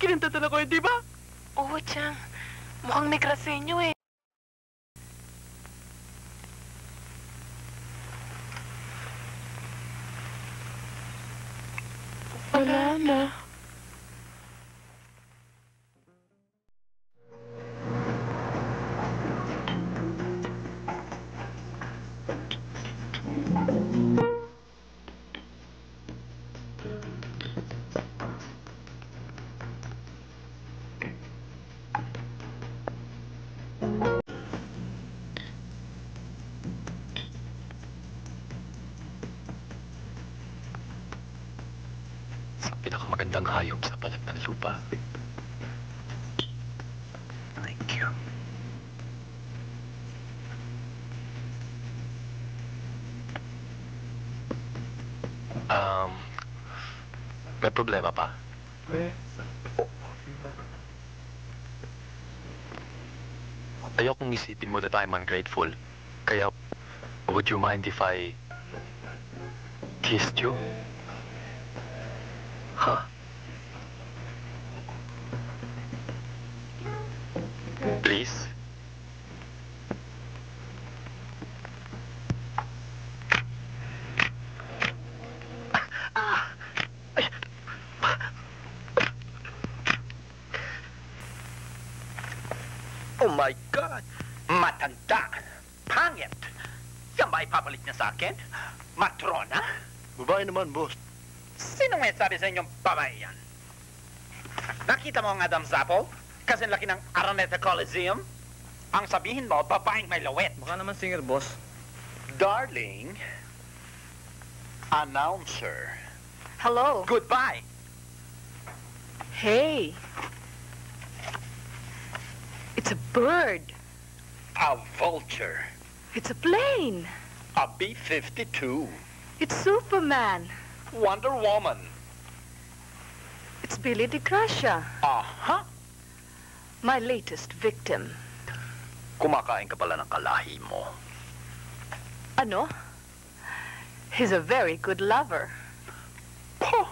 Kinantatan ako, di ba? Oo, Chang. Mukhang negrasenyo, eh. Wala na. Pinakamagandang hayop sa balat ng lupa. Thank you. May problema pa? Ayokong isipin mo that I'm ungrateful. Kaya, would you mind if I kissed you? Huh? Please? Oh my God! Matanda! Pangit! Yan ba ipapalit niya sa akin? Matrona? Babae naman, boss. Sino may sabi sa inyong babae yan? Nakita mo ang Adam's apple? Kasi laki ng Araneta Coliseum? Ang sabihin mo, babaeng may lawet. Baka naman singer, boss. Darling, announcer. Hello. Goodbye. Hey. It's a bird. A vulture. It's a plane. A B-52. It's Superman. Wonder Woman. It's Billy DeGracia. Aha. My latest victim. Kumakain ka pala ng kalahi mo. Ano? He's a very good lover. Poh!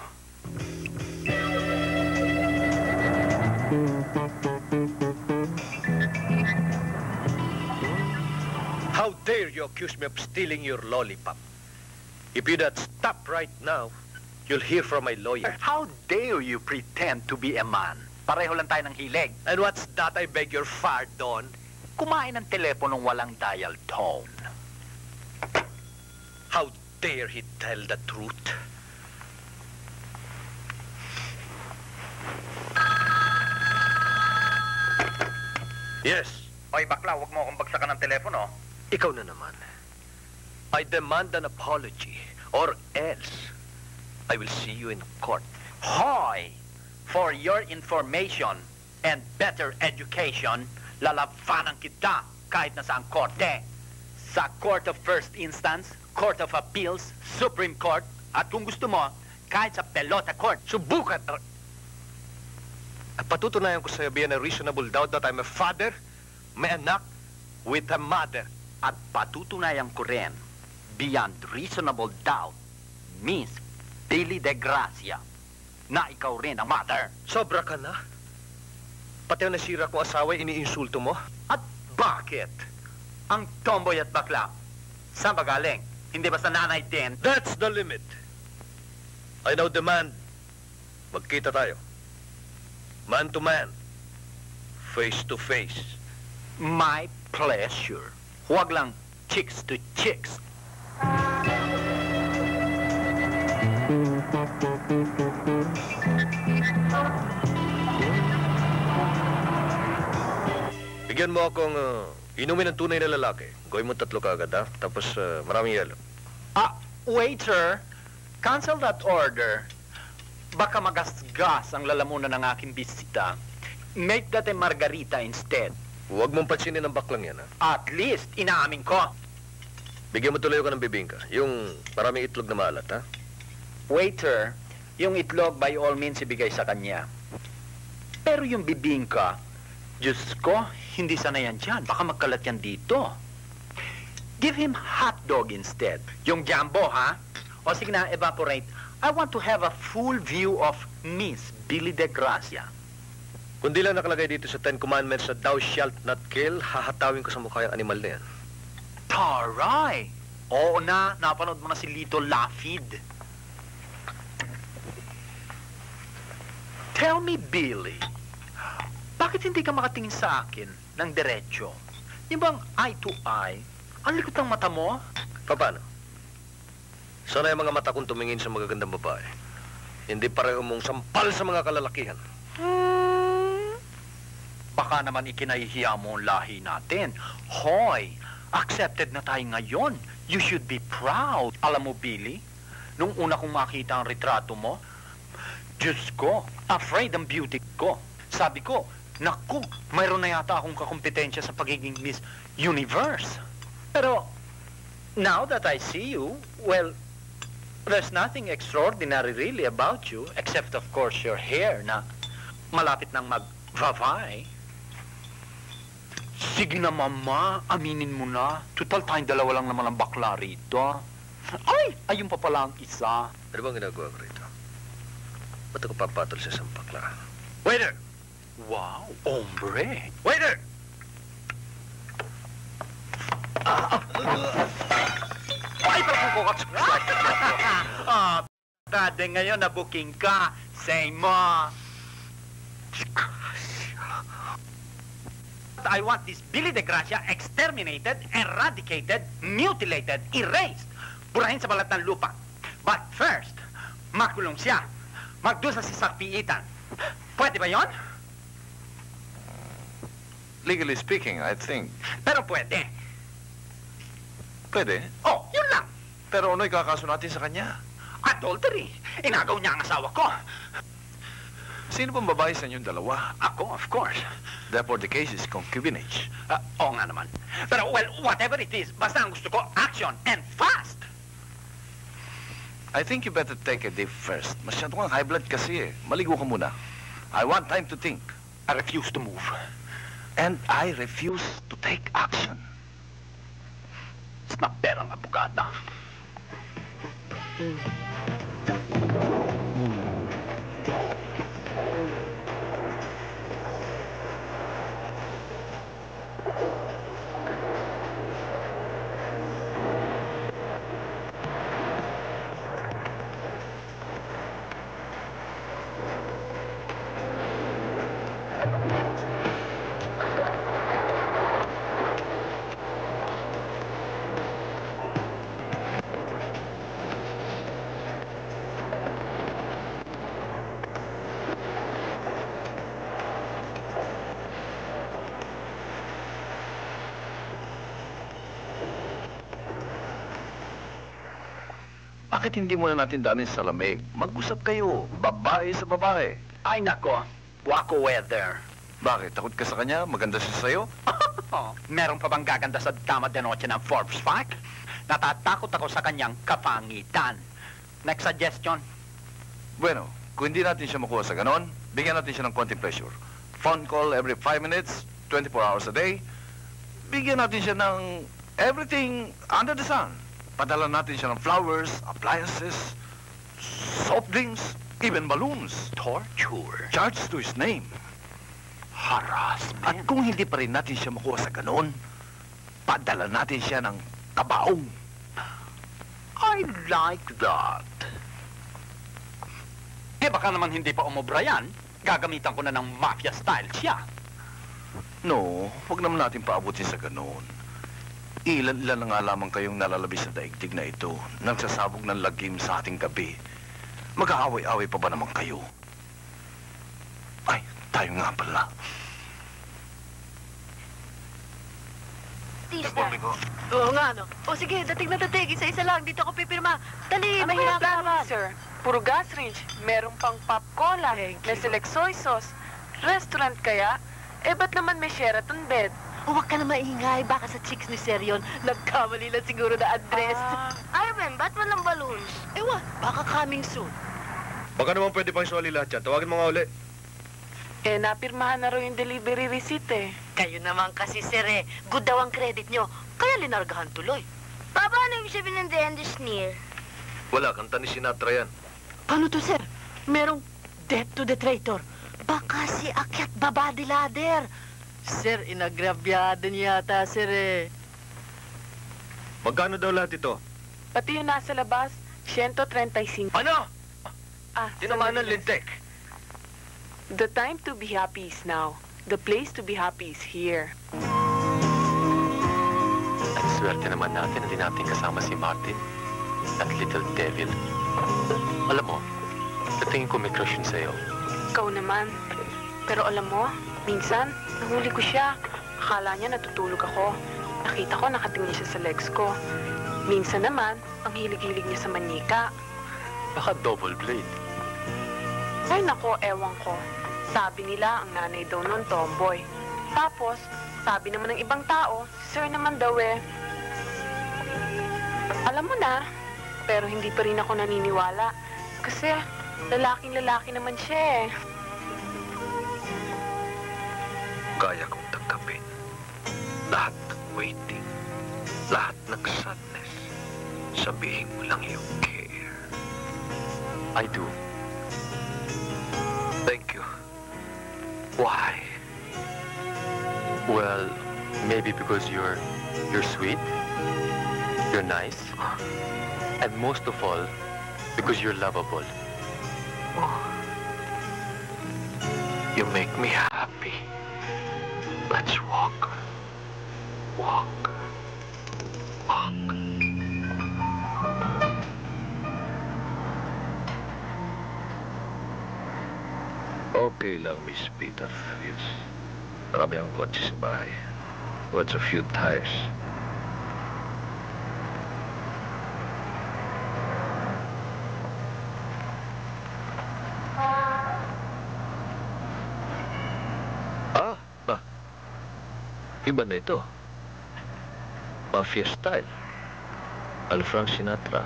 How dare you accuse me of stealing your lollipop? If you don't stop right now, you'll hear from my lawyer. How dare you pretend to be a man? Pareho lang tayo ng hilig. And what's that, I beg your pardon? Kumain ng teleponong walang dial tone. How dare he tell the truth? Yes. Oy, bakla, huwag mo akong bagsakan ng telepono. Ikaw na naman. I demand an apology, or else I will see you in court. Hoy! For your information and better education, lalabanan kita kahit na sa korte. Sa Court of First Instance, Court of Appeals, Supreme Court, at kung gusto mo, kahit sa pelota court. Subukan! At patutunayan ko sa'yo beyond a reasonable doubt that I'm a father, may anak, with a mother. At patutunayan ko rin, beyond reasonable doubt, Miss Billy De Gracia, na ikaw rin ang mother. Sobra ka na. Pati ang nasira kong asawa, iniinsulto mo. At bakit? Ang tomboy at bakla, saan ba galing? Hindi ba sa nanay din? That's the limit. I now demand, magkita tayo. Man to man. Face to face. My pleasure. Huwag lang chicks to chicks. Bigyan mo akong inumin ng tunay na lalaki. Gawin mo 3 kaagad, ha? Tapos maraming yelo. Waiter, cancel that order. Baka magasgas ang lalamunan ng aking bisita. Make that a margarita instead. Huwag mong pansinin ang baklang yan, ha? At least, inaamin ko. Bigyan mo tuloy ako ng bibingka. Yung maraming itlog na maalat, ha? Waiter, yung itlog by all means ibigay sa kanya. Pero yung bibingka, Diyos ko, hindi sana yan dyan. Baka magkalat yan dito. Give him hot dog instead. Yung jumbo, ha? O sige na, evaporate. I want to have a full view of Miss Billy De Gracia. Kung di lang nakalagay dito sa 10 Commandments na thou shalt not kill, hahatawin ko sa mukha yung animal na yan. Taray! Oo na, napanood mo na si Lito Lafid. Tell me, Billy, bakit hindi ka makatingin sa akin ng diretsyo? Yung bang eye to eye? Ang likot ng mata mo? Paano? Sana yung mga mata kong tumingin sa magagandang babae. Hindi pareho mong sampal sa mga kalalakihan. Baka naman ikinahihiya mo ang lahi natin. Hoy, accepted na tayo ngayon. You should be proud. Alam mo, Billy, nung una kong makita ang retrato mo, Diyos ko, afraid ang beauty ko. Sabi ko, naku, mayroon na yata akong kakompetensya sa pagiging Miss Universe. Pero, now that I see you, well, there's nothing extraordinary really about you, except of course your hair na malapit nang mag-vavay. Sige na, Mama, aminin mo na. Total tayong dalawa lang naman ang bakla rito. Ay, ayun pa pala ang isa. Ano bang ginagawa ko rito? Ba't ako papatol sa isang bakla? Waiter! Wow, hombre. Waiter! Ay, pala ko Tade, ngayon na booking ka. Say mo. I want this Billy De Gracia exterminated, eradicated, mutilated, erased. Burahin sa balat ng lupa. But first, makulong siya. Magdusa si sakpiitan. Pwede ba yon? Legally speaking, I think. Pero pwede. Pwede. Oh, yun lang. Pero ano ikakaso natin sa kanya? Adultery. Inagaw niya ang asawa ko. Sino pang babae sa inyong dalawa? Ako, of course. Therefore, the case is concubinage. Oo nga naman. Pero, well, whatever it is, basta ang gusto ko, action and fast. I think you better take a dip first. Masyado kang high blood kasi eh. Maligo ka muna. I want time to think. I refuse to move. And I refuse to take action. Snapper ang abogada. Bakit hindi muna natin danin sa lamig? Mag-usap kayo. Babae sa babae. Ay, nako. Wako weather. Bakit? Takot ka sa kanya? Maganda siya sa'yo? Meron pa bang gaganda sa Dama de Noche ng Forbes Park? Natatakot ako sa kanyang kapangitan. Next suggestion. Bueno, kung hindi natin siya makuha sa ganon, bigyan natin siya ng konting pressure. Phone call every 5 minutes, 24 hours a day. Bigyan natin siya ng everything under the sun. Padala natin siya ng flowers, appliances, soft drinks, even balloons. Torture. Charged to his name. Harassment. At kung hindi pa rin natin siya makuha sa ganon, padala natin siya ng kabaong. I like that. Eh baka naman hindi pa umubra yan. Gagamitan ko na ng mafia style siya. No, huwag naman natin paabutin sa ganon. Ilan-ilan na nga lamang kayong nalalabis sa daigdig na ito nang sasabog ng lagim sa ating gabi. Mag-aaway-away pa ba naman kayo? Ay, tayo nga pala. Oo nga, no? O sige, dating na dating. Isa-isa lang. Dito ako pipirma. Dali, Ano mahirap kaya naman. sir? Puro gas range. Meron pang pop cola. May select soy sauce. Restaurant kaya? Eh, ba't naman may Sheraton bed? Huwag ka na maingay. Baka sa chicks ni Sir yun, nagkamali lang siguro na address. Ivan, ba't walang balloons? Ewan, baka coming soon. Baka naman pwede pang isoli lahat yan. Tawagin mo nga uli. Eh, napirmahan na raw yung delivery receipt eh. Kayo naman kasi, Sir, eh. Good daw ang credit nyo. Kaya linargahan tuloy. Papa, ano yung sabihin ng The End is Near? Wala, kanta ni Sinatra yan. Paano to, Sir? Merong death to the traitor. Baka si akyat baba di ladder. Sir, inagrabyado niya yata, Sir, eh. Magkano daw lahat ito? Pati yung nasa labas, 135. Ano? Ah, Tinamaan ng sandali. lintek. The time to be happy is now. The place to be happy is here. Ang swerte naman natin na di natin kasama si Martin at Little Devil. Alam mo, sa tingin ko may crush yun sa'yo. Ikaw naman. Pero alam mo, minsan, nahuli ko siya. Akala niya natutulog ako. Nakita ko nakatingin siya sa legs ko. Minsan naman, ang hilig-hilig niya sa manika. Baka double blade. Ay nako, ewan ko. Sabi nila, ang nanay daw nun tomboy. Tapos, sabi naman ng ibang tao, si Sir naman daw eh. Alam mo na, pero hindi pa rin ako naniniwala. Kasi, lalaking-lalaki naman siya eh. Kaya kong tanggapin. Lahat ng waiting, lahat ng sadness. Sabihin mo lang yung care. I do. Thank you. Why? Well, maybe because you're sweet, you're nice, and most of all, because you're lovable. You make me happy. Let's walk. Walk. Walk. Okay lang, Miss Peter. Yes. Marami ang kotse sa bahay. What's a few tires? Iba na ito. Mafia style. Frank Sinatra.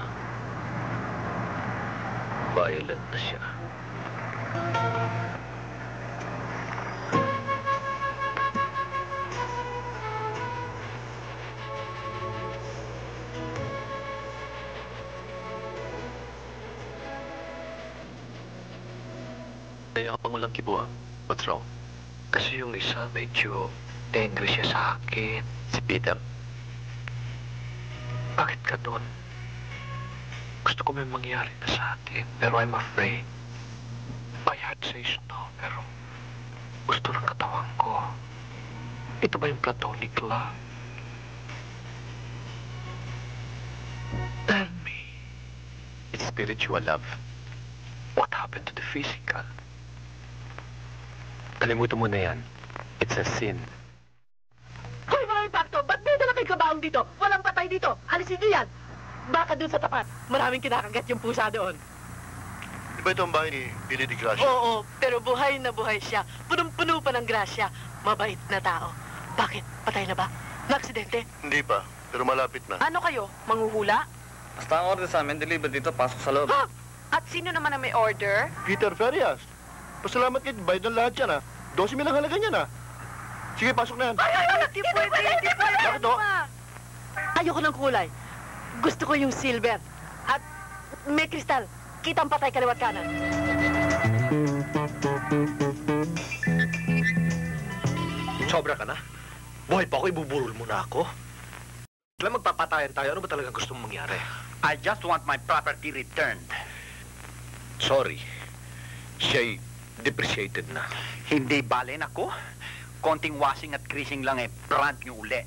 Violent na siya. Kaya ang pangulang kibuha. What's wrong? Kasi yung isa medyo tendre siya sa akin. Si Peter? Bakit ka doon? Gusto ko may mangyari na sa atin, pero I'm afraid. My heart says no, pero gusto ng katawan ko. Ito ba yung platonic love? Tell me. It's spiritual love. What happened to the physical? Kalimutan mo na yan. It's a sin. Hoy, mga impacto! Ba't may dala kayo kabaong dito? Walang patay dito! Alisin niyo yan! Baka dun sa tapat, maraming kinakagat yung pusa doon. Di ba ito ang bahay ni Billy de Gracia? Oo, pero buhay na buhay siya. Punong-puno pa ng grasya. Mabait na tao. Bakit? Patay na ba? Na-aksidente? Hindi pa. pero malapit na. Ano kayo? Manghuhula? Basta ang order sa amin, deliver dito, pasok sa loob. Ha? At sino naman ang may order? Peter Farias. Pasalamat kayo, bayad ng lahat yan, 12 lang halaga niyan, Sige, pasok na yan. Ay, hindi pwede, hindi pwede. Bakit, ho? Ayoko ng kulay. Gusto ko yung silver. At may kristal. Kitang patay kaliwat kanan. Sobra ka na? Buhay pa ako, ibuburol mo na ako. Kailan magpapatayan tayo? Ano ba talagang gusto mong mangyari? I just want my property returned. Sorry. Siya'y depreciated na. Hindi balen ako. Konting washing at greasing lang brand new uli.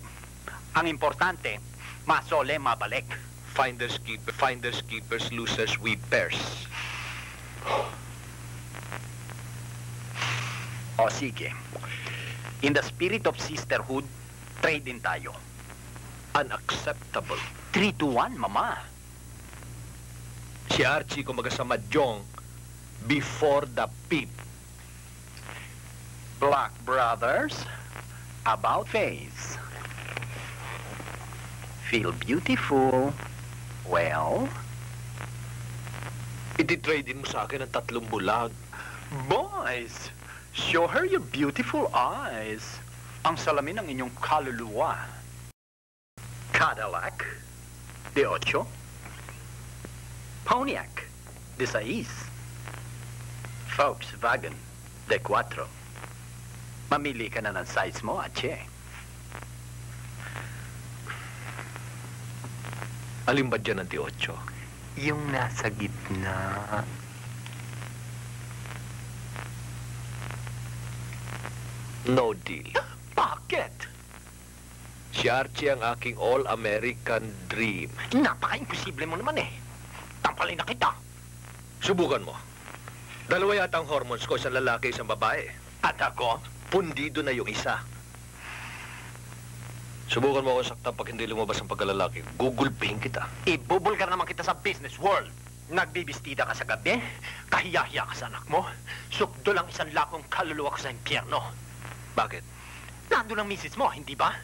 Ang importante, masole, mabalik. Finders keepers, losers weepers. O sige. In the spirit of sisterhood, trade din tayo. Unacceptable. 3-1, mama. Si Archie kumaga sa Mahjong before the peep. Black Brothers, about face. Feel beautiful. Well? Iti-trade-in mo sa akin ang 3 bulag. Boys, show her your beautiful eyes. Ang salamin ng inyong kaluluwa. Cadillac, de 8. Pontiac, de 6. Volkswagen, de 4. Mamili ka na ng size mo, Ache. Alin ba dyan ang 18? Yung nasa gitna. No deal. Bakit? Si Archie ang aking all-American dream. Napaka-imposible mo naman Tampalin na kita. Subukan mo. 2 yata ang hormones ko, isang lalaki, isang babae. At ako? Pundido na yung isa. Subukan mo ako saktan pag hindi lumabas ang pagkalalaki. Gugulpihin kita. Ibubulgar naman kita sa business world. Nagbibistida ka sa gabi, kahiyahiya ka sa anak mo, sukdo lang isang lakong kaluluwa ko sa impyerno. Bakit? Nandun ang misis mo, hindi ba?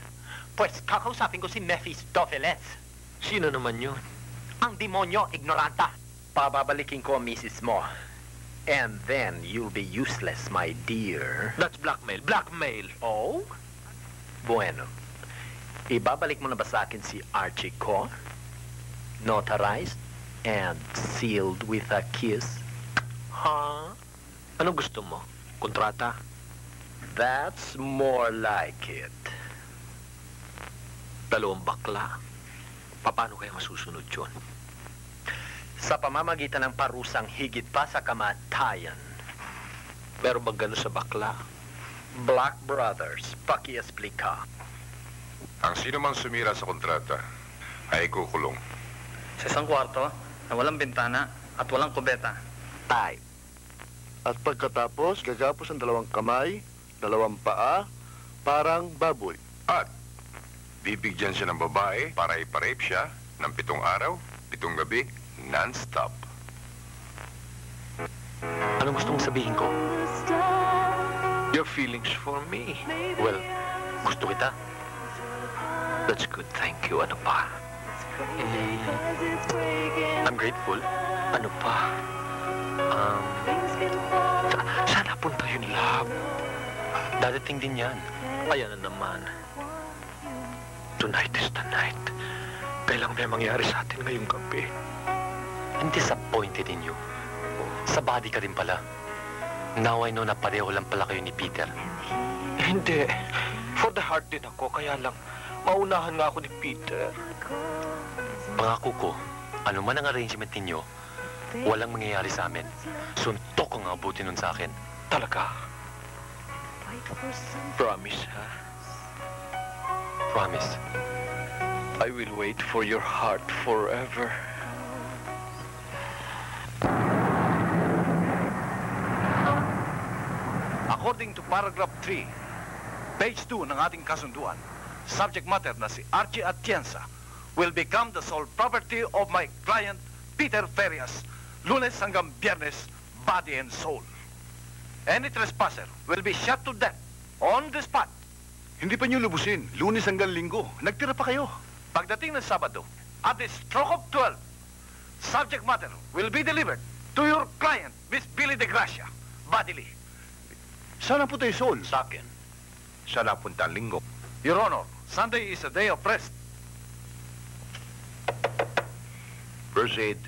Pues kakausapin ko si Mephistopheles. Sino naman yun? Ang demonyo, ignoranta. Pababalikin ko ang misis mo. And then you'll be useless, my dear. That's blackmail. Blackmail! Oh? Bueno. Ibabalik mo na ba sa akin si Archie ko? Notarized and sealed with a kiss? Huh? Anong gusto mo? Kontrata? That's more like it. 2 bakla. Paano kaya masusunod yun? Sa pamamagitan ng parusang higit pa sa kamatayan. Pero bang gano'n sa bakla? Black Brothers, pakiesplika. Ang sino mang sumira sa kontrata ay kukulong. Sa isang kwarto, na walang bintana at walang kubeta. Type. At pagkatapos, gagapos ang 2 kamay, 2 paa, parang baboy. At bibigyan siya ng babae para iparape siya ng 7 araw, 7 gabi, non-stop. Anong gusto mong sabihin ko? Your feelings for me. Well, gusto kita. That's good, thank you. Ano pa? I'm grateful. Ano pa? Saan napunta yun, love? Dadating din yan. Ayan na naman. Tonight is the night. Kailang may mangyari sa atin ngayong gabi. I'm disappointed in you. Sa body ka din pala. Now I know na pareho lang pala kayo ni Peter. Hindi. For the heart din ako, kaya lang maunahan nga ako ni Peter. Pangako ko, ano man ang arrangement ninyo, walang mangyayari sa amin. Suntok ang abutin nun sa akin. Talaga? Promise, ha? Promise. I will wait for your heart forever. According to paragraph 3, page 2 ng ating kasunduan, subject matter na si Archie Atienza will become the sole property of my client, Peter Farias, Lunes hanggang Biyernes, body and soul. Any trespasser will be shot to death on the spot. Hindi pa niyo lubusin. Lunes hanggang Linggo. Nagtira pa kayo. Pagdating ng Sabado, at the stroke of 12, subject matter will be delivered to your client, Miss Billy De Gracia, bodily. Saan ang puti Sol? Sa akin. Saan napunta ang linggo? Your Honor, Sunday is a day of rest. Proceed.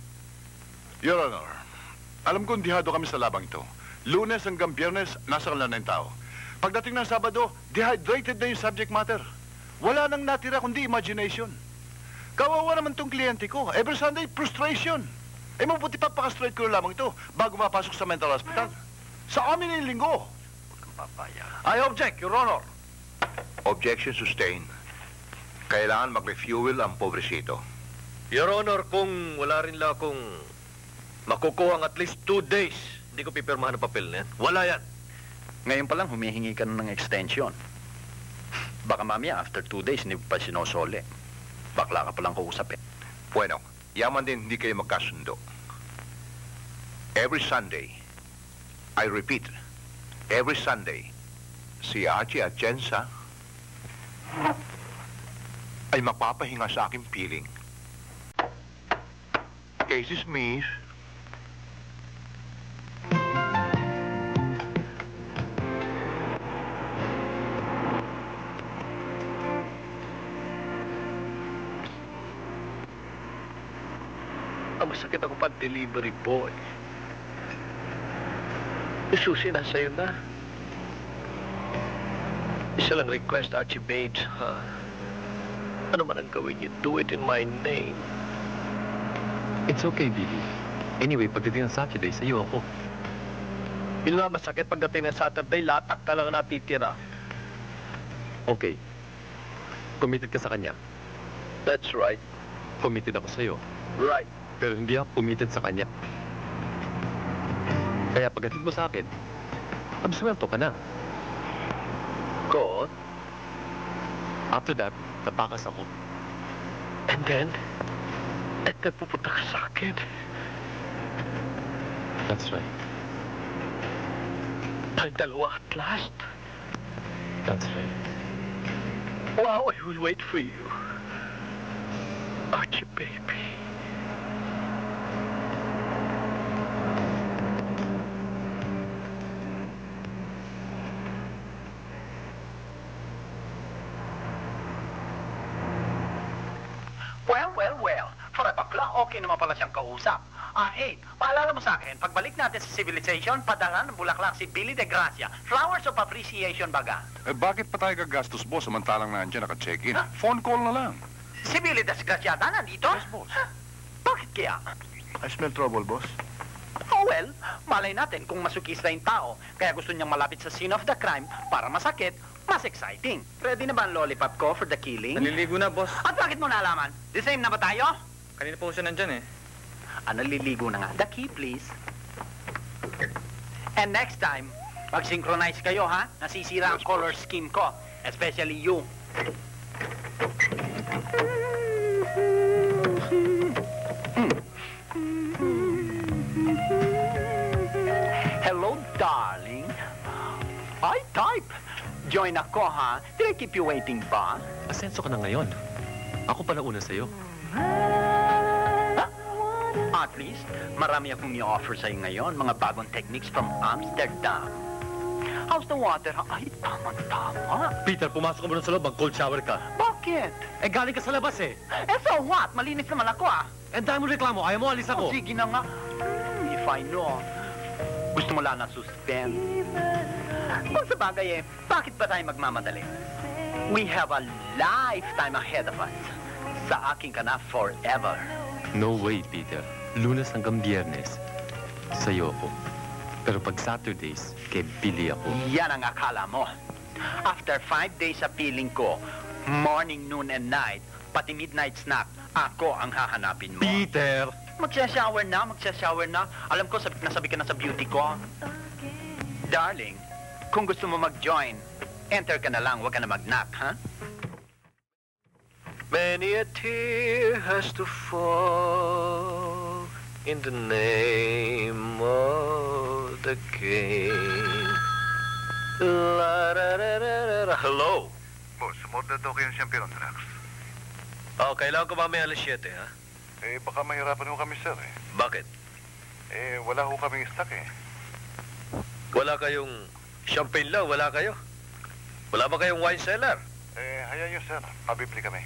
Your Honor, alam kong dihado kami sa labang ito. Lunes hanggang Biyernes, nasa kalan na yung tao. Pagdating ng Sabado, dehydrated na yung subject matter. Wala nang natira kundi imagination. Kawawa naman tong kliyente ko. Every Sunday, frustration. Mabuti pa paka-straight ko lamang ito bago mapasok sa mental hospital. Sa amin yung linggo. I object, Your Honor. Objection sustained. Kailangan mag-refuel ang pobresito. Your Honor, kung wala rin lang akong makukuha at least 2 days, hindi ko pipirmahan ang papel na yan. Wala yan. Ngayon pa lang humihingi ka ng extension. Baka mamaya after 2 days hindi pa sinosole. Bakla ka palang kausapin. Bueno, yaman din hindi kayo magkasundo. Every Sunday, I repeat, every Sunday, si Archie Atienza ay magpapahinga sa aking piling. Casey Smith. Masakit ako pa delivery boy. Yung susi na sa'yo na. Isa lang request, Archie Bates, ha? Ano man ang gawin niyo, do it in my name. It's okay, Billy. Anyway, pagdating ng Saturday, sa'yo ako. Yun nga masakit pagdating ng Saturday, latak talaga natitira. Okay. Committed ka sa kanya. That's right. Committed ako sa'yo. Right. Pero hindi ako committed sa kanya. Kaya pagdating mo sa akin, absuelto ka na. God? After that, tapakas ako. And then pupunta ka sa akin. That's right. Tayong dalawa at last. That's right. Wow, I will wait for you. Archie, baby. Well. For a bakla, okay naman pala siyang kausap. Paalala mo sa akin, pagbalik natin sa civilization, padala ng bulaklak si Billy De Gracia. Flowers of appreciation baga. Bakit pa tayo gagastos, boss, samantalang nandiyan naka-check-in? Phone call na lang. Si Billy De Gracia nandito? Yes, boss. Bakit kaya? I smell trouble, boss. Oh, well, malay natin kung masukista yung tao. Kaya gusto niyang malapit sa scene of the crime para masakit, mas exciting. Ready na ba ang lollipop ko for the killing? Naliligo na, boss. At bakit mo nalaman? The same na ba tayo? Kanina po siya nandyan eh. Naliligo na nga. The key, please. And next time, mag-synchronize kayo, ha? Nasisira ang color scheme ko. Especially you. Hello, darling. I type. Join ako, ha? Did I keep you waiting ba? Asenso ka na ngayon. Ako pala una sa'yo. At least, marami akong i-offer sa'yo ngayon, mga bagong techniques from Amsterdam. How's the water? Ay, tama-tama. Peter, pumasok ka muna sa loob, mag-cold shower ka. Bakit? Galing ka sa labas eh. So what? Malinis naman ako, ah. Dahil mo reklamo, ayaw mo alis ako. Sige na nga. If I know. Gusto mo lang na suspend. Kung sa bagay bakit ba tayo magmamadali? We have a lifetime ahead of us. Sa akin ka na forever. No way, Peter. Lunes hanggang Biyernes, sa'yo ako. Pero pag Saturdays, kay Billy ako. Yan ang akala mo. After 5 days sa piling ko, morning, noon, and night, pati midnight snack, ako ang hahanapin mo. Peter! Magsashower na. Alam ko, nasabi ka na sa beauty ko. Darling, kung gusto mo mag-join, enter ka na lang, huwag ka na mag-knock, ha? Many a tear has to fall in the name of the King. La, da, da, da, da, da. Hello? Boss, sumorder daw kayong champion tracks. Oh, kailangan ko mamaya alas 7, ha? Eh, baka mahirapan ho kami, sir, eh. Bakit? Eh, wala ho kaming stock, eh. Wala kayong champagne lang, wala kayo? Wala ba kayong wine cellar? Eh, hayaan nyo, sir. Pabibili kami.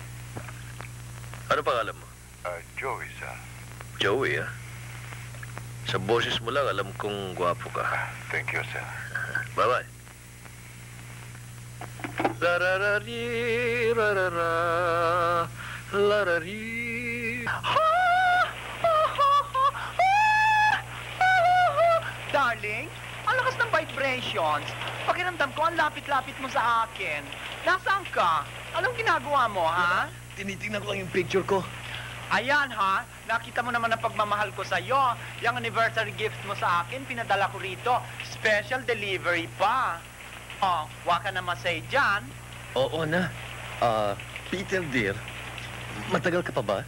Ano pangalan mo? Joey, sir. Joey, ha? Sa boses mo lang, alam kong gwapo ka. Thank you, sir. Bye-bye. La-ra-ra-ri, ra-ra-ra, la-ra-ri. Darling, ang lakas ng vibrations. Pakiramdam ko, ang lapit-lapit mo sa akin. Nasaan ka? Anong ginagawa mo, ha? Tinitingnan ko lang yung picture ko. Ayan, ha? Nakita mo naman ang pagmamahal ko sa'yo. Yung anniversary gift mo sa akin, pinadala ko rito. Special delivery pa. Oh, waka na masay dyan. Oo na. Peter dear, matagal ka pa ba?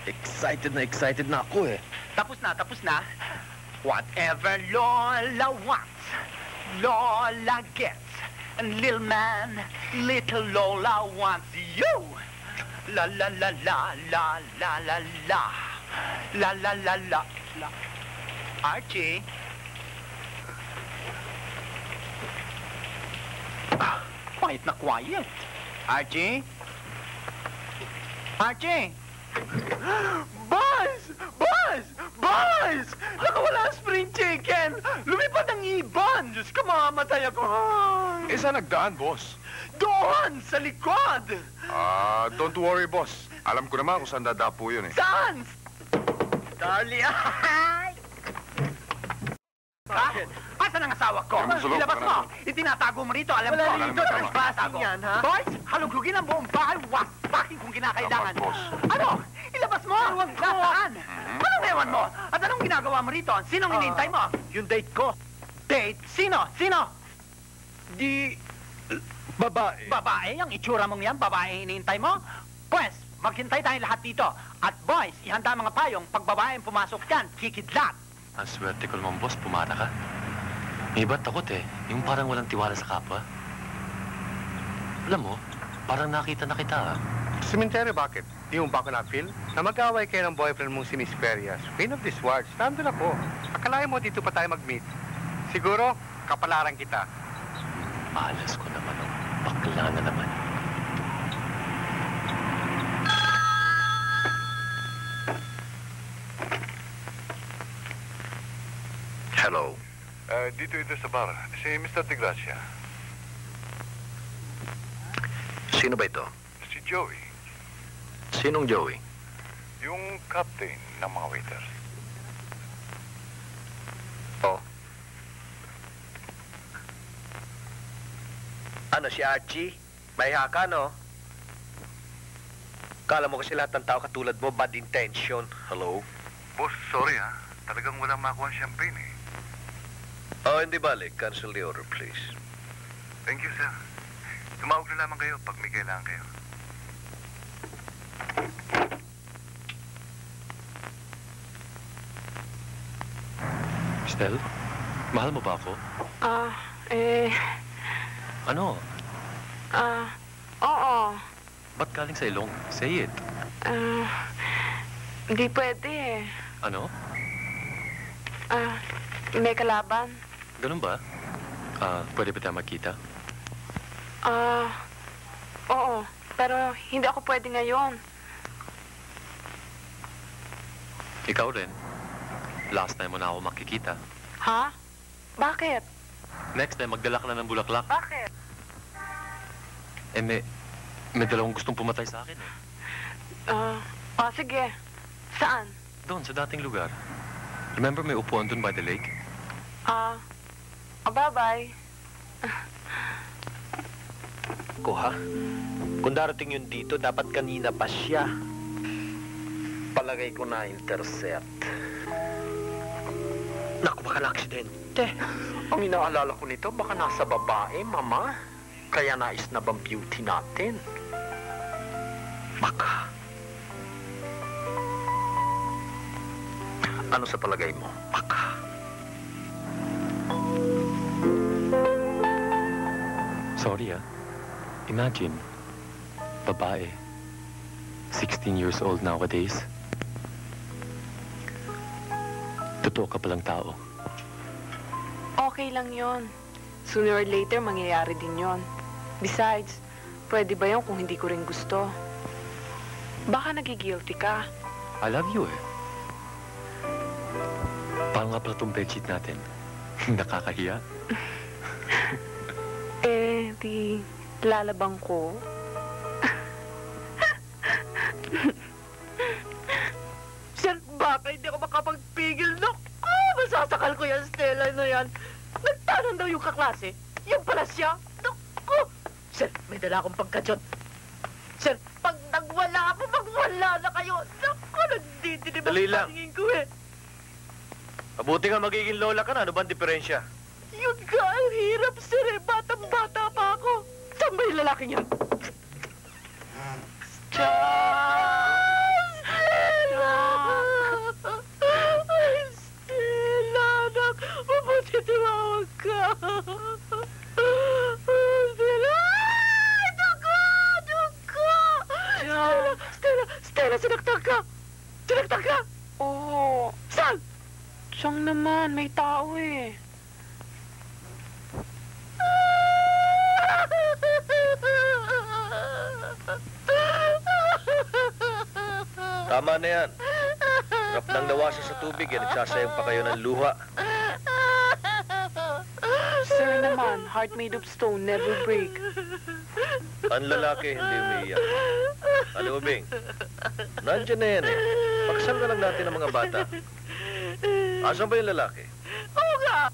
Excited na ako eh. Tapos na. Whatever Lola wants, Lola gets. And little man, little Lola wants you. La la la la la la la la. La la la la la. Archie. Quiet na quiet. Archie? Archie? Buzz! Buzz! Buzz! Nakawala ang spring chicken! Lumipad ang ibon! Diyos ko, mamamatay ako! Eh, saan nagdaan, boss? Doon! Sa likod! Don't worry, boss. Alam ko naman kung saan dadapo yun, eh. Saan? Darling! Asan ang asawa ko? Ilabas mo! Itinatago mo rito, alam ko. Wala rito, trespassing yan, ha? Boys, haluglugin ang buong bahay, waspakin kung kinakailangan. Ano? Ilabas mo! Nasaan? Anong ewan mo? At anong ginagawa mo rito? Sinong hinihintay mo? Yung date ko. Date? Sino? Babae. Babae? Ang itsura mong yan, babae hinihintay mo? Pues, maghintay tayong lahat dito. At boys, ihanda mga payong. Pag babae ang pumasok dyan, kikidlat. Ang swerte ko naman, boss, pumana ka. May iba takot eh. Yung parang walang tiwala sa kapwa. Alam mo, parang nakita na kita, ha? Sementeryo, bakit? Di mo ba ako na-feel? Na mag-away kayo ng boyfriend mong si Miss Ferias. Queen of the Swords. Nandun ako. Akalain mo dito pa tayo mag-meet. Siguro, kapalaran kita. Malas ko naman, oh. Bakla na naman. Hello. Dito ito sa bar. Si Mr. De Gracia. Sino ba ito? Si Joey. Sinong Joey? Yung captain ng mga waiters. Oh. Ano, si Archie? May haka, no? Kala mo kasi lahat ng tao katulad mo, bad intention. Hello? Boss, sorry ha. Talagang walang makuha ang champagne eh. Oh, hindi balik. Cancel the order, please. Thank you, sir. Tumawag na lamang kayo pag may kailangan kayo. Estel, mahal mo ba ako? Ano? Oo. Ba't galing sa ilong? Say it. Hindi pwede eh. Ano? May kalaban. Ganun ba? Pwede ba tayo magkita? Oo. Pero hindi ako pwede ngayon. Ikaw rin. Last time mo na ako makikita. Ha? Bakit? Next time, magdala ka na ng bulaklak. Bakit? Eh, may dalawang gustong pumatay sa akin eh. Sige. Saan? Doon, sa dating lugar. Remember may upuan doon by the lake? Bye-bye. Ko, ha? Kung darating yun dito, dapat kanina pa siya. Palagay ko na intercept. Naku, baka na-aksidente. Ang inaalala ko nito, baka nasa babae, mama. Kaya nais na bang beauty natin? Baka. Ano sa palagay mo? Baka. Sorry ah. Imagine, babae. 16 years old nowadays. Totoo ka palang tao. Okay lang yon. Sooner or later, mangyayari din yon. Besides, pwede ba yun kung hindi ko rin gusto? Baka nagigilty ka. I love you eh. Paano nga pala itong bedsheet natin? Nakakahiya. Di lalabang ko. Sir, baka hindi ako makapagpigil. Naku, masasakal ko yan, Stella na yan. Nagtanong daw yung kaklase. Yung pala siya. Naku! Sir, may dala akong pagkadyot. Sir, pag nagwala ako, magwala na kayo. Naku, nagdidilim ang Dali lang. paningin ko eh. Mabuti nga magiging lola ka na. Ano ba ang diferensya? Yun ka, ang hirap, sir eh. Batang-bata pa ako. Saan ba yung lalaking yan? Stella! Ay, Stella, anak. Mabuti tumawag ka. Stella! Ay, dugo! Dugo! Stella, sinaktan ka! Sinaktan ka! Oo. Saan? Siyang naman, may tao eh. Tama na yan. Rap nang nawasa sa tubig, eh. Nagsasayang pa kayo ng luha. Sir naman, heart made of stone, never break. Ang lalaki, hindi umiiyak. Ano, Ubing? Nandiyan na yan eh. Pakasal ka lang natin ang mga bata. Asan ba yung lalaki? Oo nga!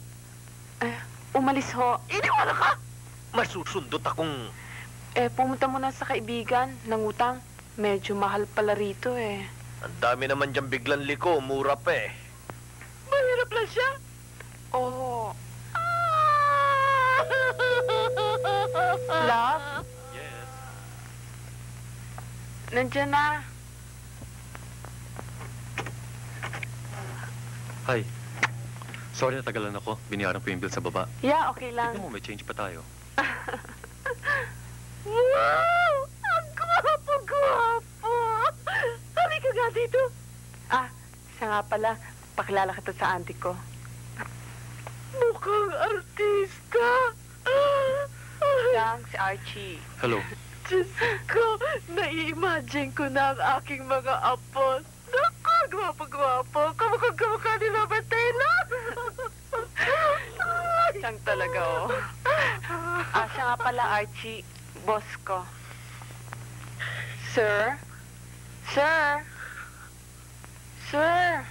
Umalis ho. Iniwala ka! Masusundot akong... Pumunta muna sa kaibigan, nangutang. Medyo mahal pala rito eh. Ang dami naman dyan biglang liko, mura pa eh. Mahirap lang siya? Oo. Love? Yes. Nandiyan na. Hi. Sorry natagalan ako. Biniyaran ko yung bill sa baba. Yeah, okay lang. Tignan mo, may change pa tayo. Wow! Ang gwapo-gwapo! Halika nga dito. Siya nga pala. Pakilala kita sa auntie ko. Mukhang artista. Siya si Archie. Hello. Diyos ko, nai-imagine ko na ang aking mga apo. Naku, gwapo-gwapo. Kamukha ni Robert Taylor. Siyang talaga, oh. Siya nga pala, Archie. Boss ko. Sir? Sir? Sir?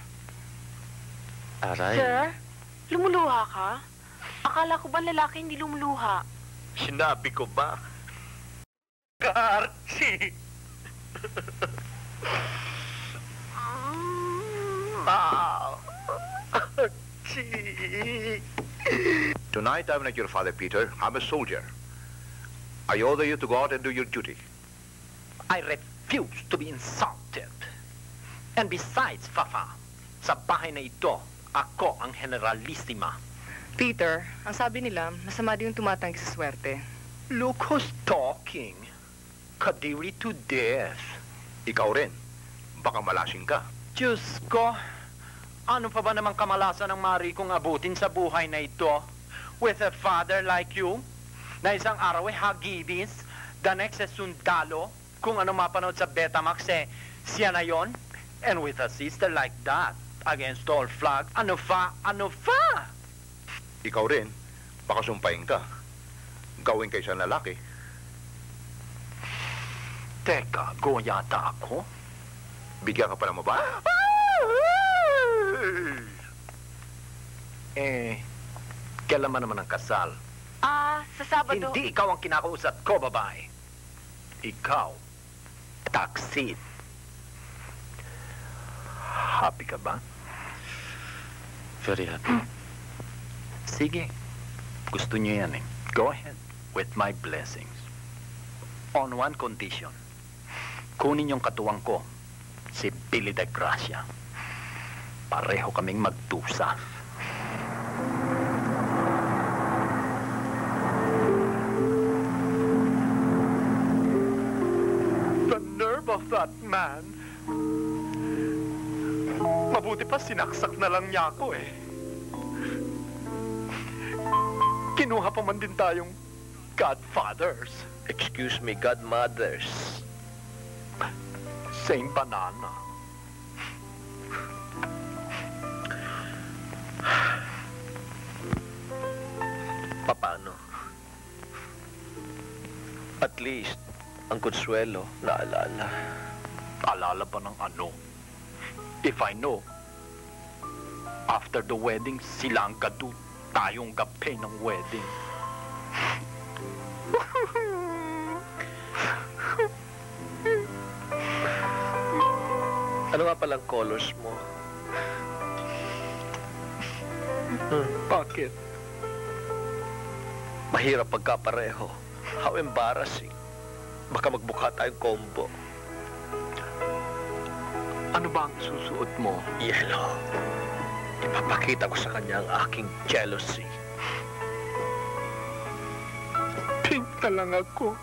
Aray. Sir? Lumuluha ka? Akala ko ba lalaki hindi lumuluha? Sinabi ko ba? Archie! Archie! Tonight I'm not your father, Peter. I'm a soldier. I order you to go out and do your duty. I refuse to be insulted. And besides, Fafa, sa bahay na ito, ako ang generalissima. Peter, ang sabi nila, masama din yung tumatanggi sa swerte. Look who's talking. Kadiri to death. Ikaw rin. Baka malasing ka. Diyos ko, ano pa ba namang kamalasan ng mari kong abutin sa buhay na ito? With a father like you, na isang araw ay hagibis, the next ay sundalo, kung ano mapanood sa Betamax eh, siya na yon. And with a sister like that, against all flag, ano fa? Ikaw rin. Baka sumpahin ka. Gawin kay isang lalaki. Teka, go yata ako? Bigyan ka pa ng babae. Kailan man naman ang kasal? Sa Sabado. Hindi ikaw ang kinakausap ko, babae. Ikaw, taksid. Happy ka ba? Very happy. Sige. Gusto niyo yan eh. Go ahead with my blessings. On one condition. Kunin yung katuwang ko, si Billy de Gracia. Pareho kaming magtusa. The nerve of that man. Mabuti pa sinaksak na lang niya ako eh. Kinuha pa man din tayong godfathers. Excuse me, godmothers. Same banana. Paano? At least, ang konsuelo, naalala. Alala ba ng ano? If I know, after the wedding, sila ang gadu, tayong gape ng wedding. Ano nga palang colors mo? Bakit? Mahirap pagkapareho. How embarrassing. Baka magbuka tayong combo. Ano ba ang susuot mo? Yellow. Ipapakita ko sa kanya ang aking jealousy. Pink na lang ako.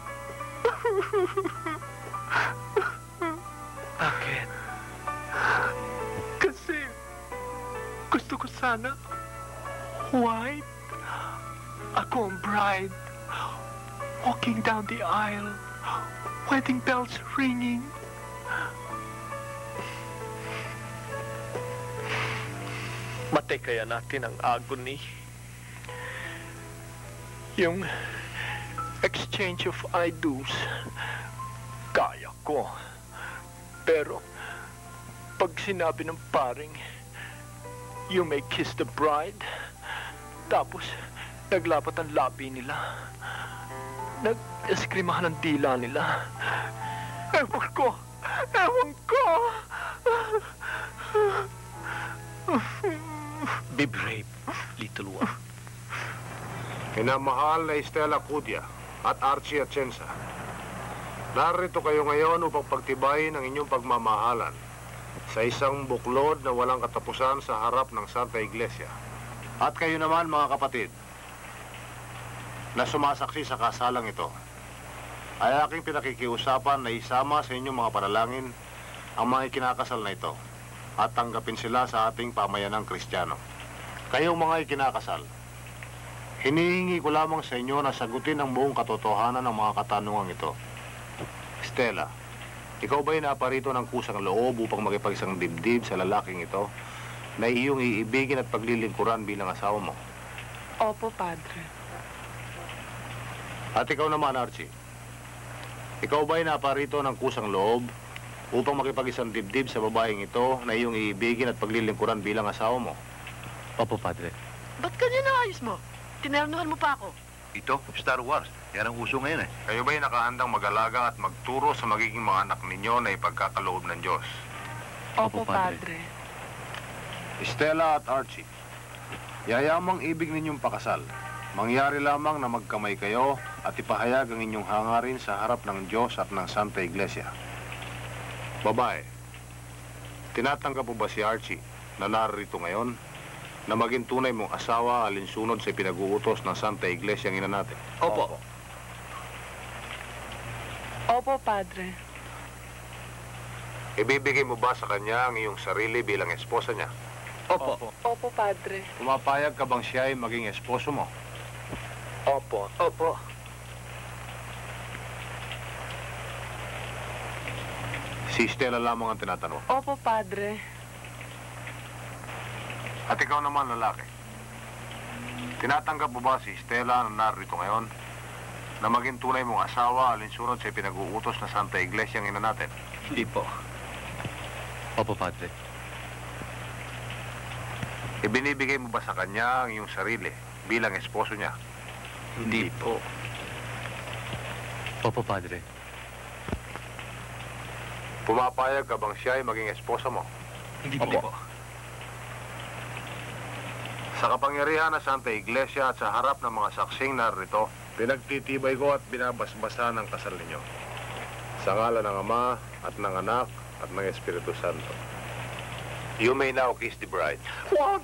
Bakit? Kasi gusto ko sana white. Ako ang bride. Walking down the aisle. Wedding bells ringing. Matay kaya natin ang agony. Yung exchange of I do's, kaya ko. Pero, pag sinabi ng paring, you may kiss the bride, tapos naglapat ang labi nila, nag-eskrimahan ang dila nila. Ewan ko! Ewan ko! Be brave, little one. Minamahal na Estela Cudia at Archie Atienza. Narito kayo ngayon upang pagtibayin ang inyong pagmamahalan sa isang buklod na walang katapusan sa harap ng Santa Iglesia. At kayo naman, mga kapatid, na sumasaksi sa kasalang ito, ay aking pinakikiusapan na isama sa inyong mga panalangin ang mga ikinakasal na ito at tanggapin sila sa ating pamayanang Kristiyano. Kayong mga ikinakasal, hinihingi ko lamang sa inyo na sagutin ang buong katotohanan ng mga katanungang ito. Stella, ikaw ba'y naparito ng kusang loob upang makipagisang dibdib sa lalaking ito na iyong iibigin at paglilingkuran bilang asawa mo? Opo, Padre. At ikaw naman, Archie, ikaw ba'y naparito ng kusang loob upang makipagisang dibdib sa babaeng ito na iyong iibigin at paglilingkuran bilang asawa mo? Opo, Padre. Ba't kanya naayos mo? Tinernuhan mo pa ako. Ito, Star Wars. Yan ang uso ngayon eh. Kayo ba'y nakahandang mag-alaga at magturo sa magiging mga anak ninyo na ipagkakaloob ng Diyos? Opo, Padre. Stella at Archie, yayamang ibig ninyong pakasal. Mangyari lamang na magkamay kayo at ipahayag ang inyong hangarin sa harap ng Diyos at ng Santa Iglesia. Babae, tinatanggap mo ba si Archie na narito ngayon na maging tunay mong asawa alinsunod sa pinag-uutos ng Santa Iglesia ang ina natin? Opo. Opo, Padre. Ibibigay mo ba sa kanya ang iyong sarili bilang esposa niya? Opo. Opo, Padre. Pumapayag ka bang siya ay maging esposo mo? Opo. Opo. Si Stella lamang ang tinatanong. Opo, Padre. At ikaw naman, lalaki. Tinatanggap mo ba si Stella na narito ngayon na maging tunay mong asawa alinsunod sa pinag-uutos na Santa Iglesia ang ina natin? Hindi po. Opo, Padre. Ibinibigay mo ba sa kanya ang iyong sarili bilang esposo niya? Hindi po. Opo, Padre. Pumapayag ka bang siya ay maging esposa mo? Hindi po. Sa kapangyarihan ng Santa Iglesia at sa harap ng mga saksing narito, pinagtitibay ko at binabasbasa ng kasal ninyo. Sa ngalan ng Ama at ng Anak at ng Espiritu Santo. You may now kiss the bride. Wag!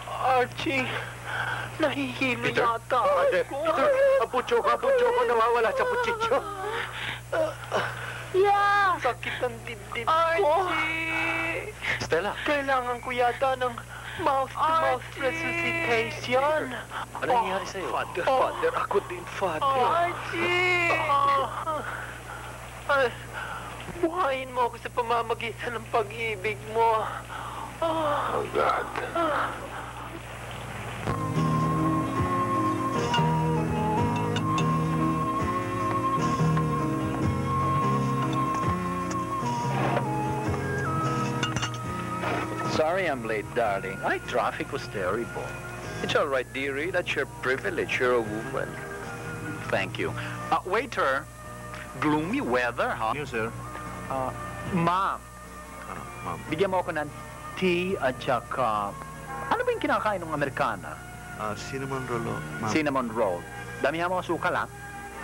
Archie, nahihilo yata ako. Apucho ko, nawawala sa puchicho. Yeah! Sakit ang dibdib ko. Archie! Stella. Kailangan ko yata ng mouth-to-mouth resuscitation. Ano nangyari sa'yo? Father, ako din, Father. Archie! Buhayin mo ako sa pamamagitan ng pag-ibig mo. Oh, God. Sorry I'm late, darling. Traffic was terrible. It's all right, dearie. That's your privilege. You're a woman. Thank you. Waiter, gloomy weather, huh? Yes, sir. Ma'am, Ma'am. bigyan mo ako ng tea at saka... Ano ba yung kinakain ng Amerikana? Cinnamon roll, ma'am. Cinnamon roll. Damihan mo ang suka lang.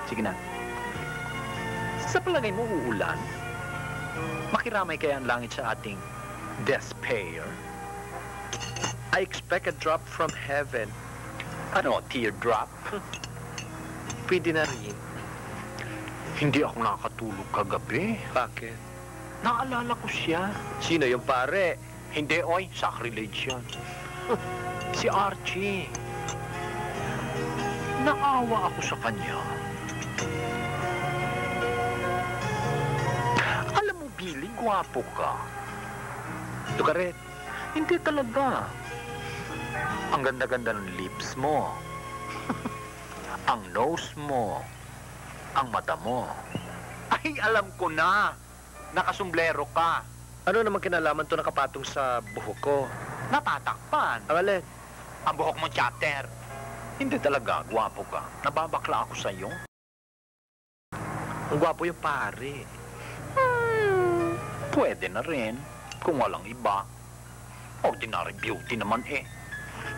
Sige na. Sa palagay mo uulan? Makiramay kaya ang langit sa ating despair? I expect a drop from heaven. Ano, teardrop? Pwede na rin. Hindi ako nakatulog kagabi. Bakit? Naalala ko siya. Sino yung pare? Hindi, oy. Sacrilege yan. Si Archie. Naawa ako sa kanya. Alam mo, Billy, gwapo ka. Tukaret. Hindi talaga. Ang ganda-ganda ng lips mo. Ang nose mo. Ang mata mo. Ay, alam ko na. Nakasumblero ka. Ano naman kinalaman to nakapatong sa buhok ko? Natatakpan. Ang alin? Ang buhok mo, chatter. Hindi talaga, gwapo ka. Nababakla ako sa'yo. Ang gwapo yung pare. Pwede na rin. Kung walang iba. Ordinary beauty naman eh.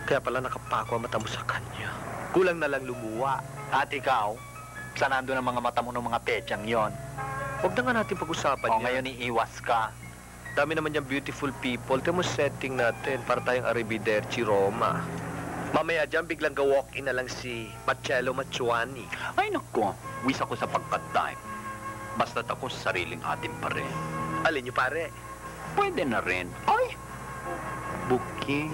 Kaya pala nakapako ang mata mo sa kanya. Kulang na lang lumuwa. At ikaw, saan nandun ang mga mata mo ng mga petsang yon? Huwag na nga natin pag-usapan O yan. ngayon iiwas ka. Dami naman yung beautiful people. Ito mo setting natin para tayong Arrivederci Roma. Mamaya dyan, biglang ga-walk-in na lang si Marcello Machuani. Ay naku, wis ako sa pagka-type. Basta't ako sa sariling atin pa rin. Alin niyo pare? Pwede na rin. Ay! Booking.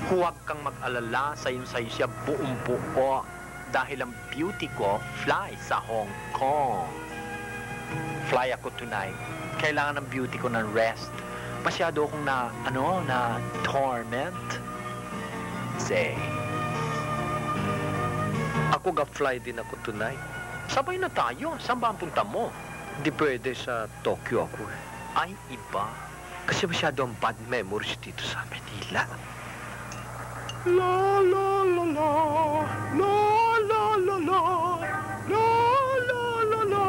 Huwag kang mag-alala, sayong-sayo siya buong buo. Dahil ang beauty ko, fly sa Hong Kong. Fly ako tonight. Kailangan ng beauty ko ng rest. Masyado akong na torment. Say. Ako ga-fly din ako tonight. Sabay na tayo. Saan ba ang punta mo? Hindi pwede sa Tokyo ako eh. Ay, iba. Kasi masyado ang bad memories dito sa Manila. La la la la, la la la la, la la la la.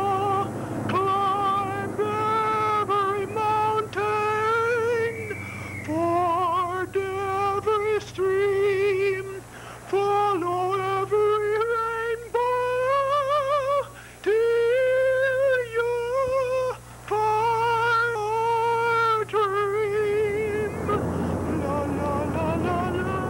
Climb every mountain, ford every stream, follow every rainbow till you find your dream. La la la la la.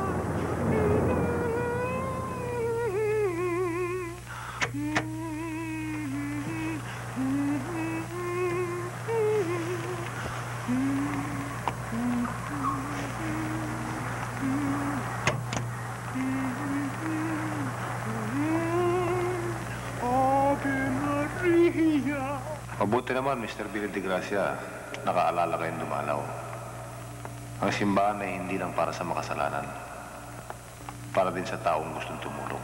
Mabuti naman, Mr. Billy de Gracia. Nakaalala kayong dumalaw. Ang simbahan ay hindi lang para sa makasalanan. Para din sa taong gustong tumulong.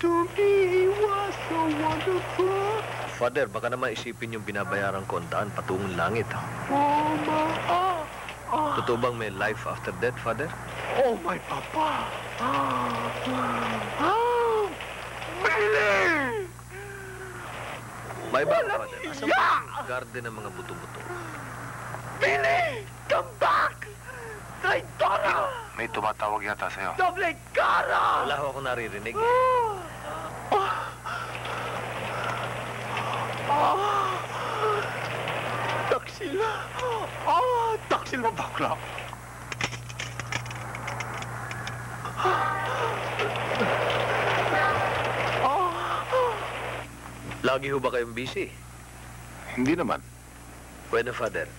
To me was so wonderful. Father, baka naman isipin yung binabayaran ko ang daan patungong langit. Mama. Totoo bang may life after death, Father? Oh, my papa. Billy! May ba, Father? Asan ba yung garden ng mga buto-buto? Billy! Come back! Traidora! May tumatawag yata sa'yo. Doble cara! Wala ho akong naririnig. Taksil! Taksil mo bakla! Lagi ho ba kayong busy? Hindi naman. Bueno, Father.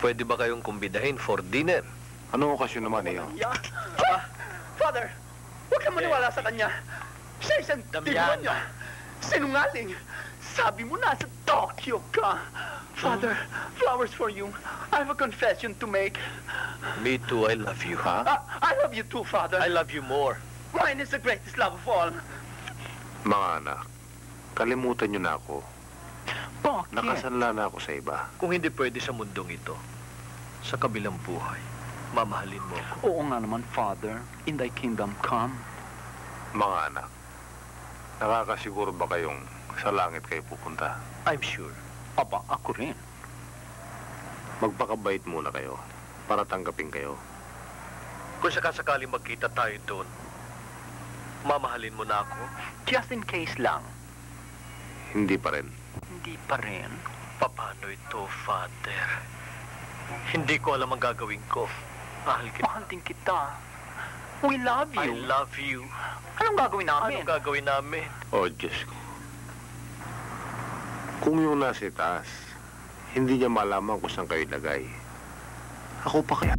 Pwede ba kayong kumbidahin for dinner? Anong okasyon naman iyo? Father, huwag kang maniwala sa kanya. Siya isang demonyo. Sinungaling. Sabi mo nasa Tokyo ka. Father, flowers for you. I have a confession to make. Me too, I love you. I love you too, Father. I love you more. Mine is the greatest love of all. Mga anak, kalimutan niyo na ako. Bakit? Nakasanla na ako sa iba. Kung hindi pwede sa mundong ito, sa kabilang buhay, mamahalin mo ako. Oo nga naman, Father. In thy kingdom come. Mga anak, nakakasiguro ba kayong sa langit kayo pupunta? I'm sure. Aba, ako rin. Magpakabait muna kayo para tanggapin kayo. Kung sakasakaling magkita tayo doon, mamahalin mo na ako? Just in case lang. Hindi pa rin. Hindi pa rin. Paano ito, Father? Hindi ko alam ang gagawin ko. Mahal kita. Mahal din kita. We love you. I love you. Anong gagawin namin? Anong gagawin namin? Oh, Diyos ko. Kung yung nasa itaas, hindi niya malaman kung saan kayo ilagay. Ako pa kaya?